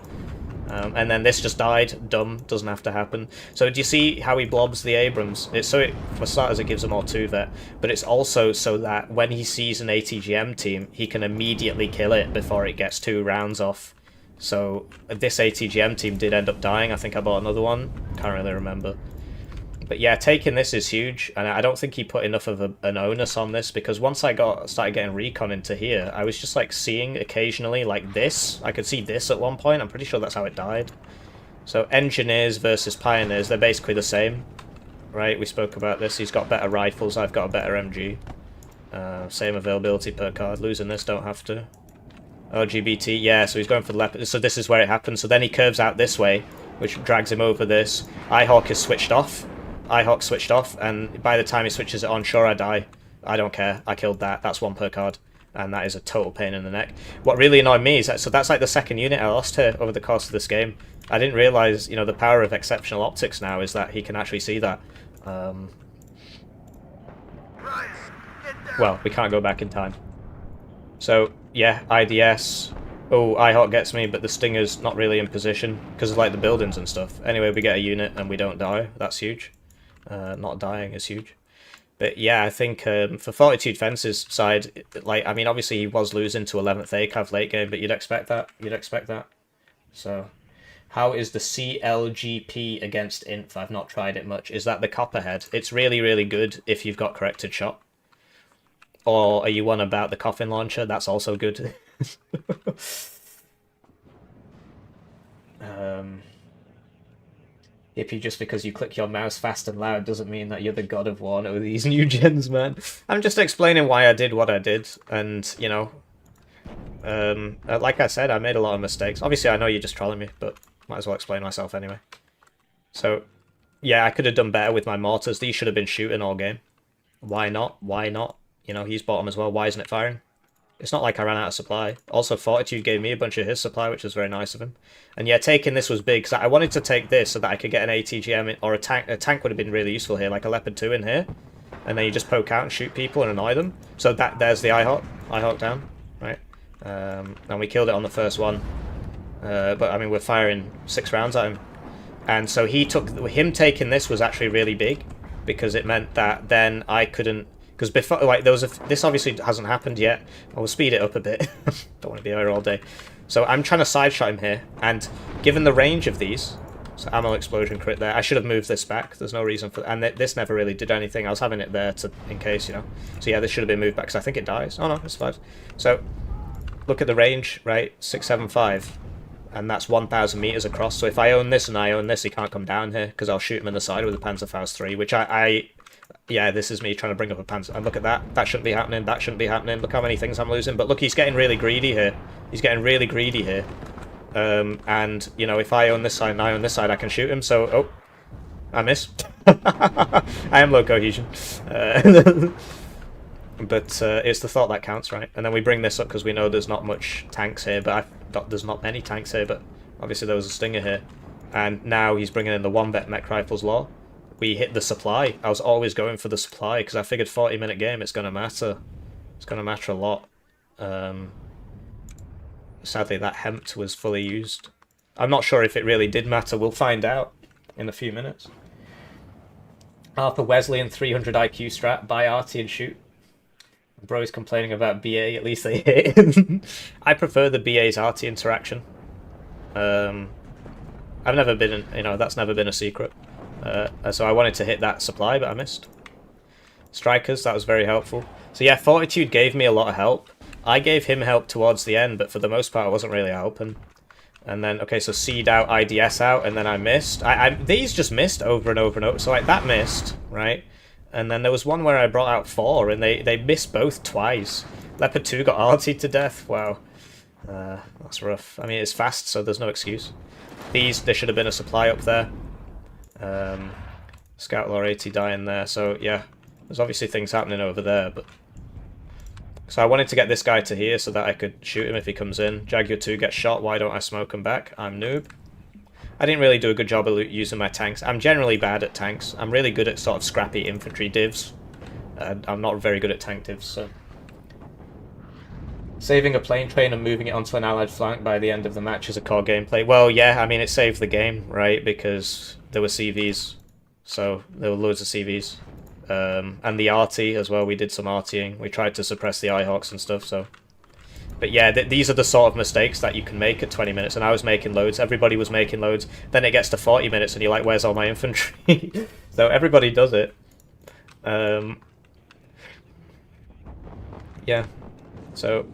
Speaker 1: And then this just died. Dumb. Doesn't have to happen. So do you see how he blobs the Abrams? For starters, it gives him all 2 vet, but it's also so that when he sees an ATGM team, he can immediately kill it before it gets 2 rounds off. So this ATGM team did end up dying. I think I bought another one. Can't really remember. But yeah, taking this is huge, and I don't think he put enough of an onus on this, because once I started getting recon into here, I was just like seeing occasionally like this. I could see this at one point. I'm pretty sure that's how it died. So engineers versus pioneers, they're basically the same, right? We spoke about this. He's got better rifles. I've got a better MG. Same availability per card. Losing this, don't have to. LGBT, yeah. So he's going for the leopard. So this is where it happens. So then he curves out this way, which drags him over this. Ihawk is switched off. Ihawk switched off, and by the time he switches it on, sure, I die. I don't care. I killed that. That's 1 per card, and that is a total pain in the neck. What really annoyed me is that, so that's like the second unit I lost here over the course of this game. I didn't realise, you know, the power of exceptional optics now is that he can actually see that. Well, we can't go back in time. So, yeah, IDS. Oh, Ihawk gets me, but the Stinger's not really in position because of like the buildings and stuff. Anyway, we get a unit and we don't die. That's huge. Not dying is huge. But yeah, I think for Fortitude Fence's side, like, I mean, obviously he was losing to 11th ACAV late game, but you'd expect that. You'd expect that. So, how is the CLGP against INF? I've not tried it much. Is that the Copperhead? It's really, really good if you've got corrected shot. Or are you one about the coffin launcher? That's also good. Hippie, just because you click your mouse fast and loud doesn't mean that you're the god of Warno with these new gens, man. I'm just explaining why I did what I did, and, you know, like I said, I made a lot of mistakes. Obviously, I know you're just trolling me, but might as well explain myself anyway. So, yeah, I could have done better with my mortars. These should have been shooting all game. Why not? Why not? You know, he's bottom as well. Why isn't it firing? It's not like I ran out of supply. Also, Fortitude gave me a bunch of his supply, which was very nice of him. And yeah, taking this was big, because I wanted to take this so that I could get an ATGM or a tank. A tank would have been really useful here, like a Leopard 2 in here. And then you just poke out and shoot people and annoy them. So there's the Ihawk. Ihawk down, right? And we killed it on the first one. But, I mean, we're firing 6 rounds at him. And so him taking this was actually really big, because it meant that then I couldn't... Because before, like, this obviously hasn't happened yet. I will speed it up a bit. Don't want to be here all day. So I'm trying to side shot him here, and given the range of these, so ammo explosion crit there. I should have moved this back. There's no reason for, and this never really did anything. I was having it there in case, you know. So yeah, this should have been moved back because I think it dies. Oh no, it's fine. So look at the range, right? 675, and that's 1,000 meters across. So if I own this and I own this, he can't come down here because I'll shoot him in the side with a Panzerfaust 3, which yeah, this is me trying to bring up a Panzer. And look at that. That shouldn't be happening. That shouldn't be happening. Look how many things I'm losing. But look, he's getting really greedy here. He's getting really greedy here. And, you know, if I own this side and I own this side, I can shoot him. So, oh, I miss. I am low cohesion. But it's the thought that counts, right? And then we bring this up because we know there's not much tanks here. But there's not many tanks here. But obviously there was a Stinger here. And now he's bringing in the 1-vet mech rifles law. We hit the supply. I was always going for the supply because I figured 40-minute game, it's going to matter. It's going to matter a lot. Sadly, that hempt was fully used. I'm not sure if it really did matter. We'll find out in a few minutes. Arthur Wesley and 300 IQ strat. Buy Arty and shoot. Bro is complaining about BA. At least they hit. I prefer the BA's Arty interaction. I've never been, you know, that's never been a secret. So I wanted to hit that supply, but I missed. Strikers, that was very helpful. So yeah, Fortitude gave me a lot of help. I gave him help towards the end, but for the most part I wasn't really helping. And then, okay, so seed out, IDS out, and then I missed. These just missed over and over and over. So like that missed, right? And then there was one where I brought out 4, and they missed both twice. Leopard 2 got artied to death. Wow. That's rough. I mean, it's fast, so there's no excuse. There should have been a supply up there. Scout Law 80 dying there, so yeah. There's obviously things happening over there, but... So I wanted to get this guy to here so that I could shoot him if he comes in. Jaguar 2 gets shot, why don't I smoke him back? I'm noob. I didn't really do a good job of using my tanks. I'm generally bad at tanks. I'm really good at sort of scrappy infantry divs. I'm not very good at tank divs, so... Saving a plane train and moving it onto an allied flank by the end of the match is a core gameplay. Well, yeah, I mean, it saved the game, right? Because there were CVs. So, there were loads of CVs. And the RT as well, we did some RTing. We tried to suppress the Ihawks and stuff, so... But yeah, these are the sort of mistakes that you can make at 20 minutes, and I was making loads, everybody was making loads. Then it gets to 40 minutes and you're like, where's all my infantry? So everybody does it. Yeah. So...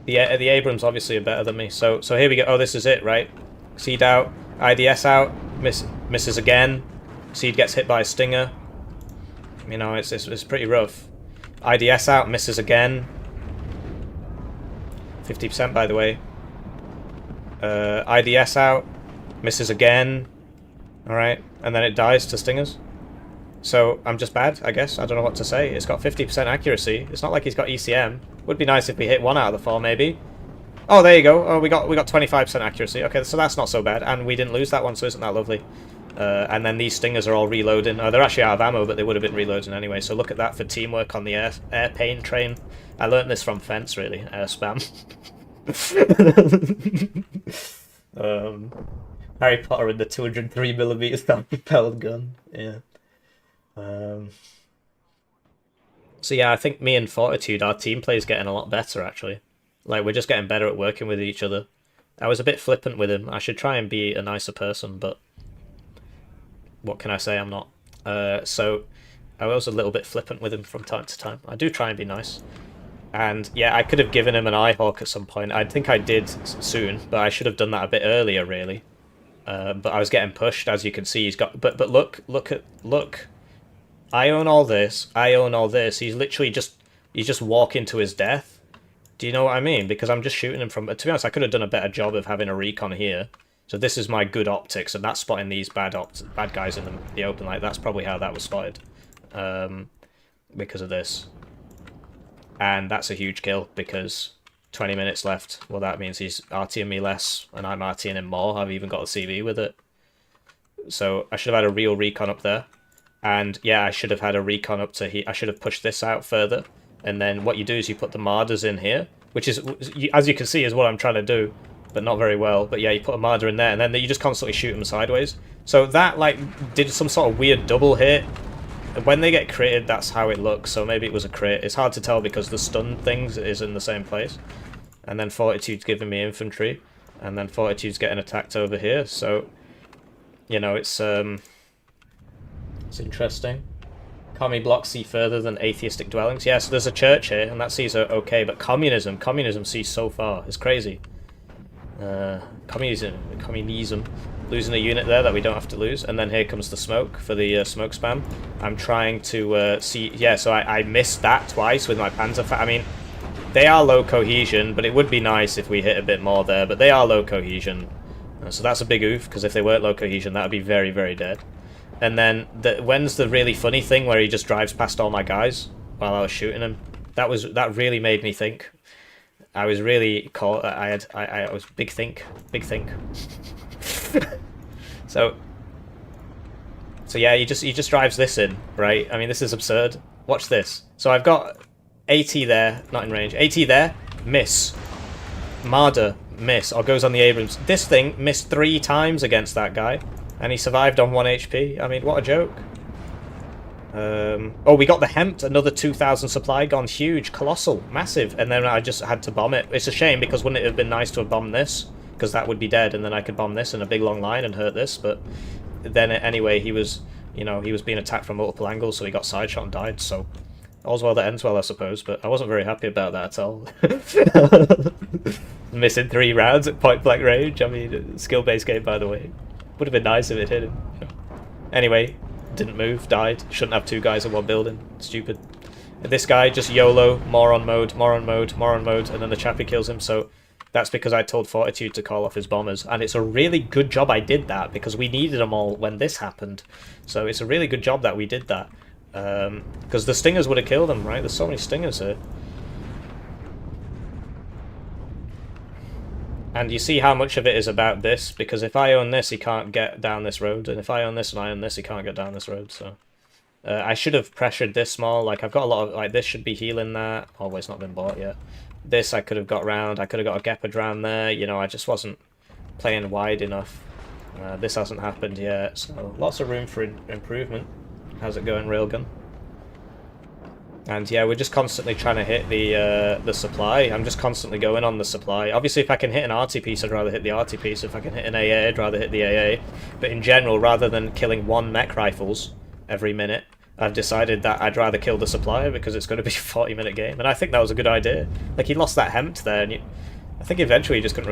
Speaker 1: The Abrams obviously are better than me. So here we go. Oh, this is it, right? Seed out. IDS out. Misses again. Seed gets hit by a Stinger. You know, it's pretty rough. IDS out. Misses again. 50% by the way. IDS out. Misses again. Alright. And then it dies to Stingers. So I'm just bad, I guess. I don't know what to say. It's got 50% accuracy. It's not like he's got ECM. Would be nice if we hit 1 out of the 4, maybe. Oh, there you go. Oh, we got 25% accuracy. Okay, so that's not so bad. And we didn't lose that one, so isn't that lovely? And then these Stingers are all reloading. Oh, they're actually out of ammo, but they would have been reloading anyway. So look at that for teamwork on the air pain train. I learnt this from Fence, really. Air spam. Harry Potter and the 203mm self-propelled gun. Yeah. So yeah, I think me and Fortitude, our team play is getting a lot better, actually. Like, we're just getting better at working with each other. I was a bit flippant with him. I should try and be a nicer person, but... What can I say? I'm not. So, I was a little bit flippant with him from time to time. I do try and be nice. And, yeah, I could have given him an Ihawk at some point. I think I did soon, but I should have done that a bit earlier, really. But I was getting pushed, as you can see. He's got... But look. I own all this. I own all this. He's literally just... He's just walking to his death. Do you know what I mean? Because I'm just shooting him from... To be honest, I could have done a better job of having a recon here. So this is my good optics, and that's spotting these bad guys in the open. Like, that's probably how that was spotted. Because of this. And that's a huge kill, because 20 minutes left. Well, that means he's RTing me less, and I'm RTing him more. I've even got a CV with it. So I should have had a real recon up there. And yeah, I should have had a recon up to here. I should have pushed this out further. And then what you do is you put the Marders in here, which is, as you can see, is what I'm trying to do, but not very well. But yeah, you put a Marder in there, and then you just constantly shoot them sideways. So that, like, did some sort of weird double hit. When they get critted, that's how it looks, so maybe it was a crit. It's hard to tell because the stun things is in the same place. And then Fortitude's giving me infantry, and then Fortitude's getting attacked over here, so, you know, it's interesting. Commie blocks see further than atheistic dwellings. Yeah, so there's a church here, and that sees okay, but communism sees so far. It's crazy. Communism. Losing a unit there that we don't have to lose. And then here comes the smoke for the smoke spam. I'm trying to see... Yeah, so I missed that twice with my Panzer... I mean, they are low cohesion, but it would be nice if we hit a bit more there. But they are low cohesion. So that's a big oof, because if they weren't low cohesion, that would be very, very dead. And then, when's the really funny thing where he just drives past all my guys while I was shooting him? That really made me think. I was really caught. I was big think. So yeah, he just drives this in, right? I mean, this is absurd. Watch this. So I've got AT there, not in range. AT there, miss. Marder, miss, or goes on the Abrams. This thing missed 3 times against that guy. And he survived on 1 HP. I mean, what a joke. Oh, we got the Hempt. Another 2,000 supply gone. Huge. Colossal. Massive. And then I just had to bomb it. It's a shame, because wouldn't it have been nice to have bombed this? Because that would be dead, and then I could bomb this in a big long line and hurt this. But then, anyway, he was, you know, he was being attacked from multiple angles, so he got side shot and died. So, all's well that ends well, I suppose. But I wasn't very happy about that at all. Missing 3 rounds at point-blank range. I mean, skill-based game, by the way. Would have been nice if it hit him. Anyway, didn't move, died. Shouldn't have 2 guys in 1 building. Stupid. And this guy, just YOLO, moron mode, and then the chappie kills him. So That's because I told Fortitude to call off his bombers, and it's a really good job I did that, because we needed them all when this happened. So it's a really good job that we did that, because the stingers would have killed them, right? There's so many stingers here. And you see how much of it is about this, because if I own this, he can't get down this road, and if I own this and I own this, he can't get down this road, so... I should have pressured this small, like I've got a lot of, like this should be healing that, oh it's not been bought yet. This I could have got round, I could have got a Gepard round there, you know, I just wasn't playing wide enough. This hasn't happened yet, so lots of room for improvement. How's it going, Railgun? And yeah, we're just constantly trying to hit the supply. I'm just constantly going on the supply. Obviously, if I can hit an RT piece, I'd rather hit the RT piece. If I can hit an AA, I'd rather hit the AA. But in general, rather than killing 1 mech rifles every minute, I've decided that I'd rather kill the supplier because it's going to be a 40-minute game. And I think that was a good idea. Like, he lost that Hempt there, and I think eventually he just couldn't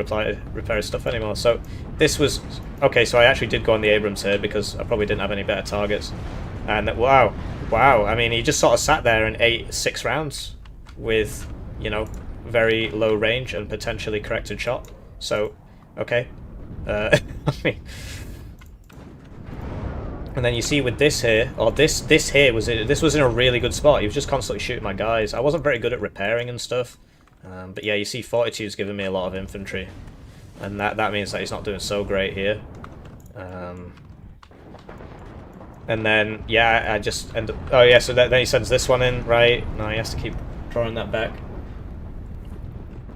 Speaker 1: repair his stuff anymore. So this was... Okay, so I actually did go on the Abrams here because I probably didn't have any better targets. And wow. Wow, I mean, he just sort of sat there and ate 6 rounds with, you know, very low range and potentially corrected shot. So, okay. I mean... And then you see with this here, or this here, this was in a really good spot. He was just constantly shooting my guys. I wasn't very good at repairing and stuff. But yeah, you see Fortitude's giving me a lot of infantry. And that means that he's not doing so great here. And then, yeah, I just end up... Oh yeah, so then he sends this one in, right? No, he has to keep drawing that back.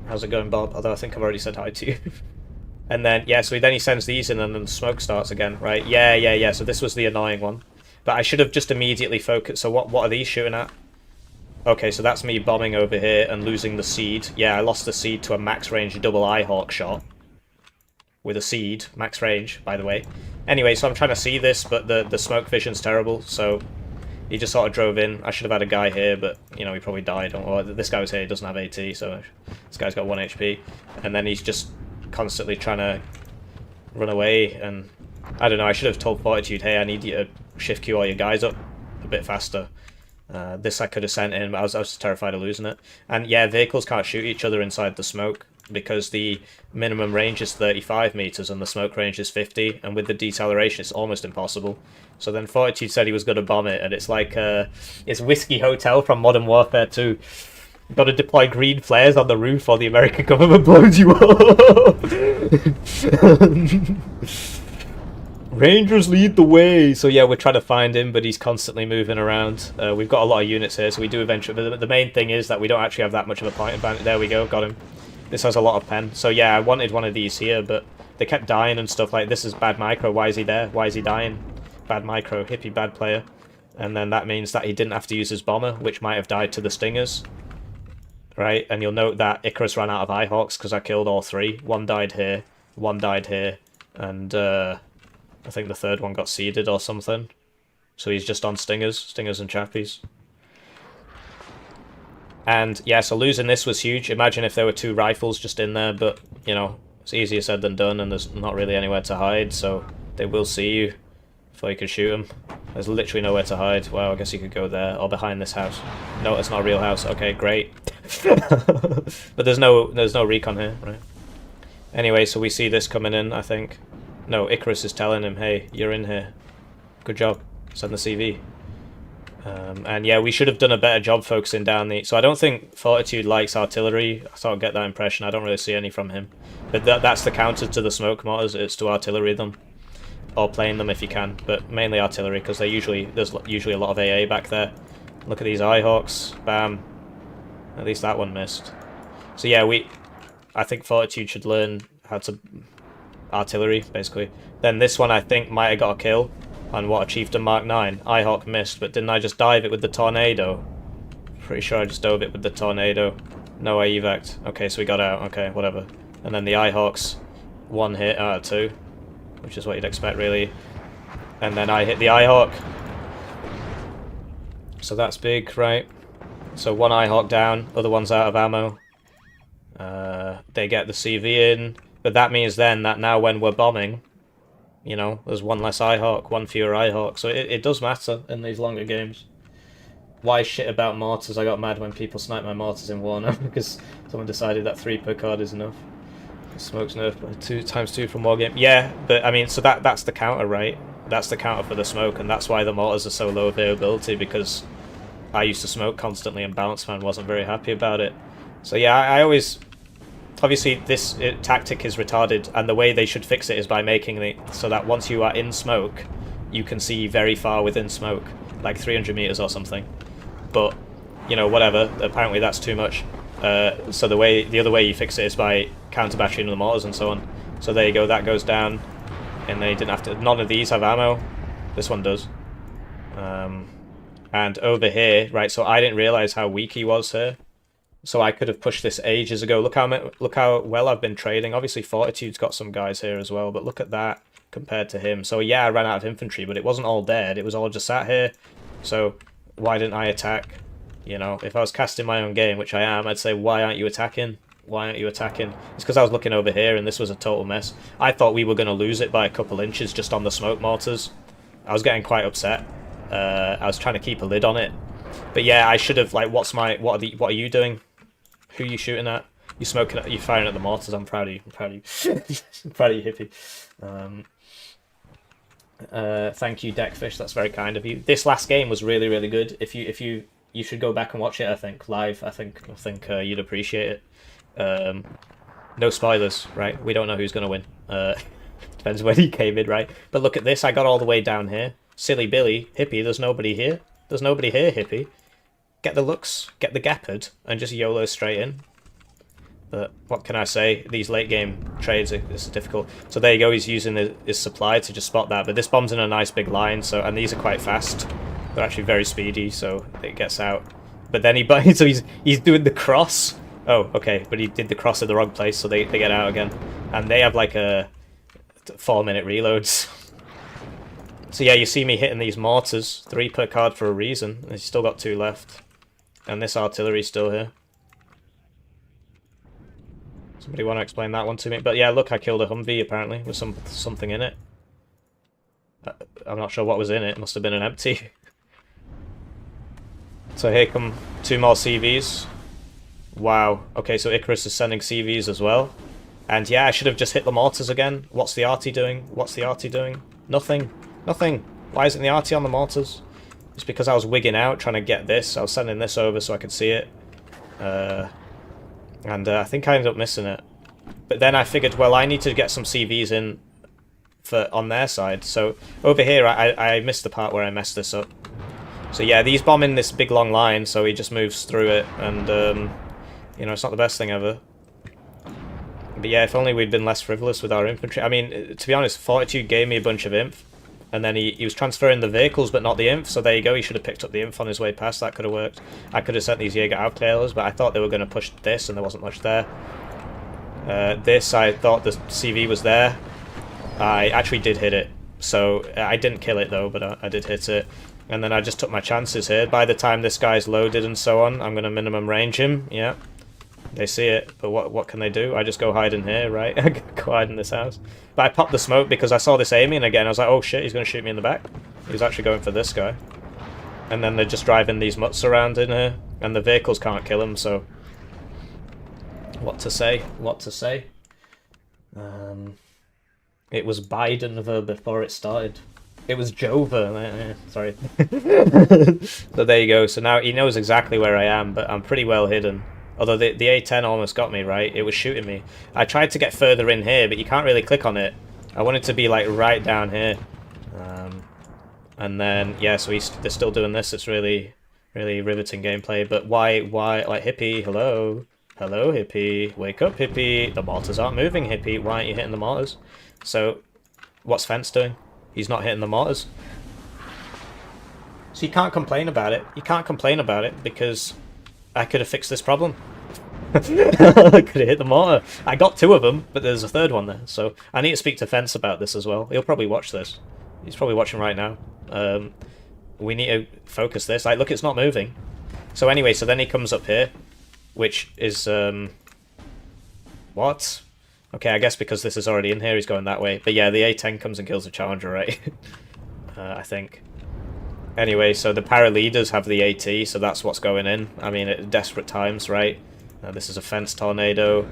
Speaker 1: How's it going, Bob? Although I think I've already said hi to you. And then, yeah, so then he sends these in and then the smoke starts again, right? Yeah, so this was the annoying one. But I should have just immediately focused. So what are these shooting at? Okay, so that's me bombing over here and losing the seed. Yeah, I lost the seed to a max range double eye-hawk shot. With a seed, max range, by the way. Anyway, so I'm trying to see this, but the smoke vision's terrible, so he just sort of drove in. I should have had a guy here, but, you know, he probably died. Or this guy was here, he doesn't have AT, so this guy's got 1 HP. And then he's just constantly trying to run away, and I don't know, I should have told Fortitude, hey, I need you to shift queue all your guys up a bit faster. This I could have sent in, but I was just terrified of losing it. And yeah, vehicles can't shoot each other inside the smoke, because the minimum range is 35 meters and the smoke range is 50, and with the deceleration it's almost impossible. So then Fortitude said he was going to bomb it, and it's like it's Whiskey Hotel from Modern Warfare 2. You've got to deploy green flares on the roof or the American government blows you up. Rangers lead the way. So yeah, we're trying to find him, but he's constantly moving around. We've got a lot of units here, so we do eventually... But the main thing is that we don't actually have that much of a point advantage. There we go, got him. This has a lot of pen. So yeah, I wanted one of these here, but they kept dying and stuff. Like, this is bad micro. Why is he there? Why is he dying? Bad micro. Hippie, bad player. And then that means that he didn't have to use his bomber, which might have died to the stingers. Right? And you'll note that Icarus ran out of Eyehawks because I killed all 3. 1 died here, 1 died here, and I think the 3rd one got seeded or something. So he's just on stingers and chappies. And yeah, so losing this was huge. Imagine if there were 2 rifles just in there, but, you know, it's easier said than done, and there's not really anywhere to hide, so they will see you before you can shoot them. There's literally nowhere to hide. Well, I guess you could go there, or behind this house. No, it's not a real house. Okay, great. But there's no recon here, right? Anyway, so we see this coming in, I think. No, Icarus is telling him, hey, you're in here. Good job. Send the CV. And yeah, we should have done a better job focusing down the... So I don't think Fortitude likes artillery. I sort of get that impression. I don't really see any from him. But that's the counter to the smoke mortars. It's to artillery them. Or playing them if you can. But mainly artillery, because there's usually a lot of AA back there. Look at these Eyehawks. Bam. At least that one missed. So yeah, I think Fortitude should learn how to... artillery, basically. Then this one, I think, might have got a kill on what, a Chieftain Mark 9. Eyehawk missed, but didn't I just dive it with the Tornado? Pretty sure I just dove it with the Tornado. No, I evac'd. Okay, so we got out. Okay, whatever. And then the Eyehawks, 1 hit out of 2, which is what you'd expect, really. And then I hit the Eyehawk. So that's big, right? So 1 Eyehawk down, other one's out of ammo. They get the CV in, but that means then that now when we're bombing, you know, there's 1 less Eyehawk, 1 fewer Eyehawk, so it does matter in these longer games. Why shit about mortars? I got mad when people sniped my mortars in Warno because someone decided that 3 per card is enough. Smoke's nerfed by 2 × 2 from war game. Yeah, but I mean, so that's the counter, right? That's the counter for the smoke, and that's why the mortars are so low availability, because I used to smoke constantly and Balance Man wasn't very happy about it. So yeah, I always... Obviously, this tactic is retarded, and the way they should fix it is by making it so that once you are in smoke, you can see very far within smoke, like 300 meters or something. But, you know, whatever, apparently that's too much. So the other way you fix it is by counter-batterying the mortars and so on. So there you go, that goes down, and they didn't have to... None of these have ammo. This one does. And over here, right, so I didn't realise how weak he was here. So I could have pushed this ages ago. Look how well I've been trading. Obviously Fortitude's got some guys here as well, but look at that compared to him. So yeah, I ran out of infantry, but it wasn't all dead. It was all just sat here. So why didn't I attack? You know, if I was casting my own game, which I am, I'd say, why aren't you attacking? Why aren't you attacking? It's because I was looking over here and this was a total mess. I thought we were going to lose it by a couple inches just on the smoke mortars. I was getting quite upset. I was trying to keep a lid on it. But yeah, I should have, like, what are you doing? Who are you shooting at? You smoking at, you firing at the mortars. I'm proud of you. I'm proud of you. I'm proud of you, Hippie. Thank you, Deckfish. That's very kind of you. This last game was really, really good. If you should go back and watch it, I think, live. I think you'd appreciate it. No spoilers, right? We don't know who's going to win. Depends when he came in, right? But look at this. I got all the way down here. Silly Billy, Hippie, there's nobody here. There's nobody here, Hippie. Get the looks, get the gappard, and just YOLO straight in. But what can I say? These late game trades, this is difficult. So there you go, he's using his supply to just spot that. But this bomb's in a nice big line, so, and these are quite fast. They're actually very speedy, so it gets out. But then so he's doing the cross. Oh, okay, but he did the cross in the wrong place, so they get out again. And they have like a 4-minute reloads. So yeah, you see me hitting these mortars, 3 per card for a reason. He's still got 2 left. And this artillery's still here. Somebody want to explain that one to me? But yeah, look, I killed a Humvee apparently with something in it. I'm not sure what was in it. It must have been an empty. So here come 2 more CVs. Wow. Okay, so Icarus is sending CVs as well. And yeah, I should have just hit the mortars again. What's the arty doing? What's the arty doing? Nothing. Nothing. Why isn't the arty on the mortars? It's because I was wigging out trying to get this. I was sending this over so I could see it. And I think I ended up missing it. But then I figured, well, I need to get some CVs in on their side. So over here, I missed the part where I messed this up. So yeah, these bomb in this big long line, so he just moves through it. And, you know, it's not the best thing ever. But yeah, if only we'd been less frivolous with our infantry. I mean, to be honest, Fortitude gave me a bunch of inf. And then he was transferring the vehicles, but not the inf. So there you go. He should have picked up the inf on his way past. That could have worked. I could have sent these Jaeger Aufklärers, but I thought they were going to push this, and there wasn't much there. This, I thought the CV was there. I actually did hit it. So I didn't kill it, though, but I did hit it. And then I just took my chances here. By the time this guy's loaded and so on, I'm going to minimum range him. Yeah. They see it, but what can they do? I just go hide in here, right? I go hide in this house. But I popped the smoke because I saw this aiming again. I was like, oh shit, he's going to shoot me in the back. He's actually going for this guy. And then they're just driving these mutts around in here. And the vehicles can't kill him, so... What to say? What to say? It was Biden before it started. It was Jova. Sorry. So there you go. So now he knows exactly where I am, but I'm pretty well hidden. Although the A10 almost got me, right? It was shooting me. I tried to get further in here, but you can't really click on it. I wanted to be, like, right down here. And then, yeah, so they're still doing this. It's really, really riveting gameplay. But why, like, Hippie, hello? Hello, Hippie. Wake up, Hippie. The mortars aren't moving, Hippie. Why aren't you hitting the mortars? So, what's Fence doing? He's not hitting the mortars. So you can't complain about it. You can't complain about it because I could have fixed this problem. I could have hit the mortar. I got 2 of them, but there's a 3rd one there. So I need to speak to Fence about this as well. He'll probably watch this. He's probably watching right now. We need to focus this. Like, look, it's not moving. So anyway, so then he comes up here, which is... What? Okay, I guess because this is already in here, he's going that way. But yeah, the A10 comes and kills the Challenger, right? I think. Anyway, so the para leaders have the AT, so that's what's going in. I mean, at desperate times, right? This is a Fence tornado.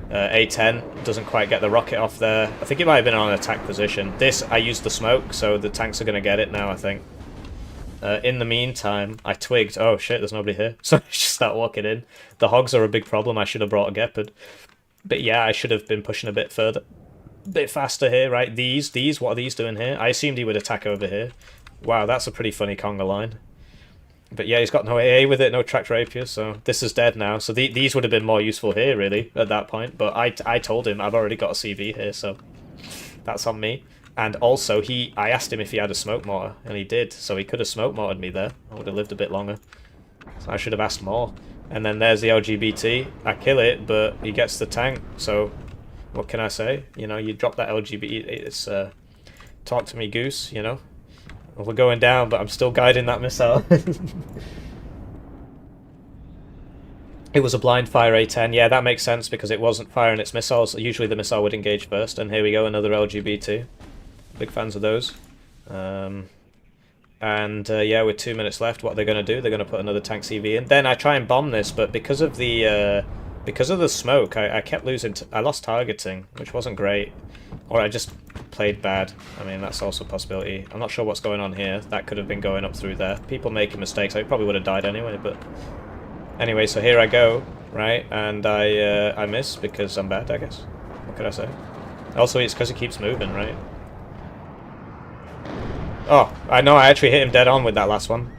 Speaker 1: A10 doesn't quite get the rocket off there. I think it might have been on an attack position. This, I used the smoke, so the tanks are going to get it now, I think. In the meantime, I twigged, oh shit, there's nobody here. So I just start walking in. The hogs are a big problem. I should have brought a Gepard. But yeah, I should have been pushing a bit further. A bit faster here, right? These, what are these doing here? I assumed he would attack over here. Wow, that's a pretty funny conga line. But yeah, he's got no AA with it, no tracked rapier, so this is dead now. So these would have been more useful here, really, at that point. But I told him I've already got a CV here, so that's on me. And also, I asked him if he had a smoke mortar, and he did. So he could have smoke mortared me there. I would have lived a bit longer. So I should have asked more. And then there's the LGBT. I kill it, but he gets the tank. So what can I say? You know, you drop that LGBT. It's talk to me, goose. You know. We're going down, but I'm still guiding that missile. It was a blind fire A10. Yeah, that makes sense because it wasn't firing its missiles. Usually the missile would engage first. And here we go, another LGBT. Big fans of those. Yeah, with 2 minutes left, what they're going to do, they're going to put another tank CV in. Then I try and bomb this, but because of the smoke, I kept losing... I lost targeting, which wasn't great. Or I just played bad. I mean, that's also a possibility. I'm not sure what's going on here. That could have been going up through there. People making mistakes. I probably would have died anyway, but... Anyway, so here I go, right? And I miss because I'm bad, I guess. What could I say? Also, it's because he keeps moving, right? Oh, I know I actually hit him dead on with that last one.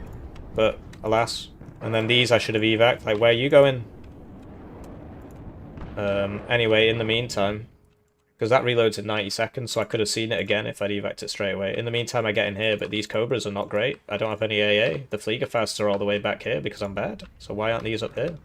Speaker 1: But, alas. And then these I should have evac'd. Like, where are you going? Anyway, in the meantime... Because that reloads in 90 seconds, so I could have seen it again if I'd evac'd it straight away. In the meantime, I get in here, but these Cobras are not great. I don't have any AA. The Fliegerfasts are all the way back here because I'm bad. So why aren't these up here?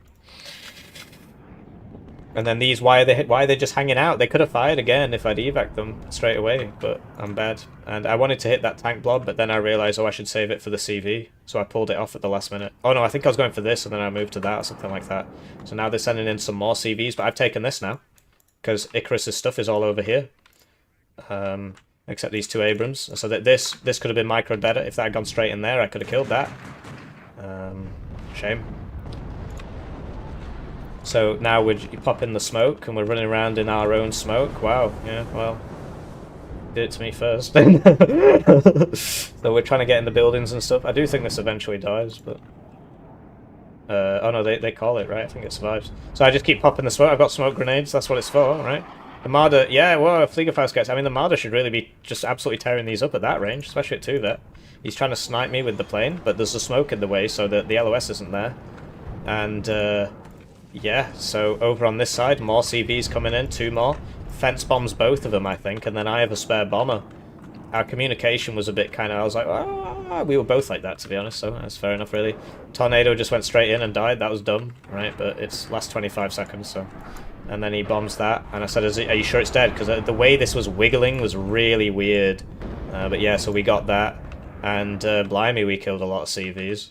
Speaker 1: And then these, why are they just hanging out? They could have fired again if I'd evac'd them straight away, but I'm bad. And I wanted to hit that tank blob, but then I realised, oh, I should save it for the CV. So I pulled it off at the last minute. Oh no, I think I was going for this, and then I moved to that or something like that. So now they're sending in some more CVs, but I've taken this now. Because Icarus's stuff is all over here. Except these two Abrams. So that this could have been microed better. If that had gone straight in there, I could have killed that. Shame. So now we pop in the smoke, and we're running around in our own smoke. Wow, yeah, well... Did it to me first. So we're trying to get in the buildings and stuff. I do think this eventually dies, but... oh no, they call it, right? I think it survives. So I just keep popping the smoke. I've got smoke grenades, that's what it's for, right? The Marder, yeah, well, Fliegerfaust gets... I mean, the Marder should really be just absolutely tearing these up at that range, especially at 2 there. He's trying to snipe me with the plane, but there's the smoke in the way, so that the LOS isn't there. And, yeah, so over on this side, more CVs coming in, 2 more. Fence bombs both of them, I think, and then I have a spare bomber. Our communication was a bit kind of... I was like, ah, we were both like that, to be honest, so that's fair enough, really. Tornado just went straight in and died. That was dumb, right? But it's last 25 seconds, so... And then he bombs that, and I said, are you sure it's dead? Because the way this was wiggling was really weird. But yeah, so we got that, and blimey, we killed a lot of CVs.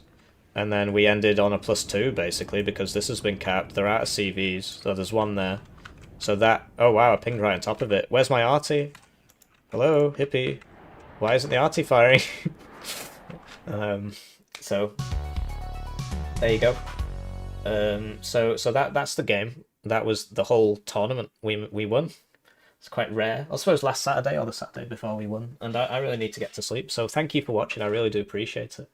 Speaker 1: And then we ended on a +2, basically, because this has been capped. They're out of CVs, so there's one there. So that... Oh, wow, I pinged right on top of it. Where's my arty? Hello, Hippie. Why isn't the arty firing? So there you go. So that's the game. That was the whole tournament. We won. It's quite rare. I suppose last Saturday or the Saturday before we won. And I really need to get to sleep. So thank you for watching. I really do appreciate it.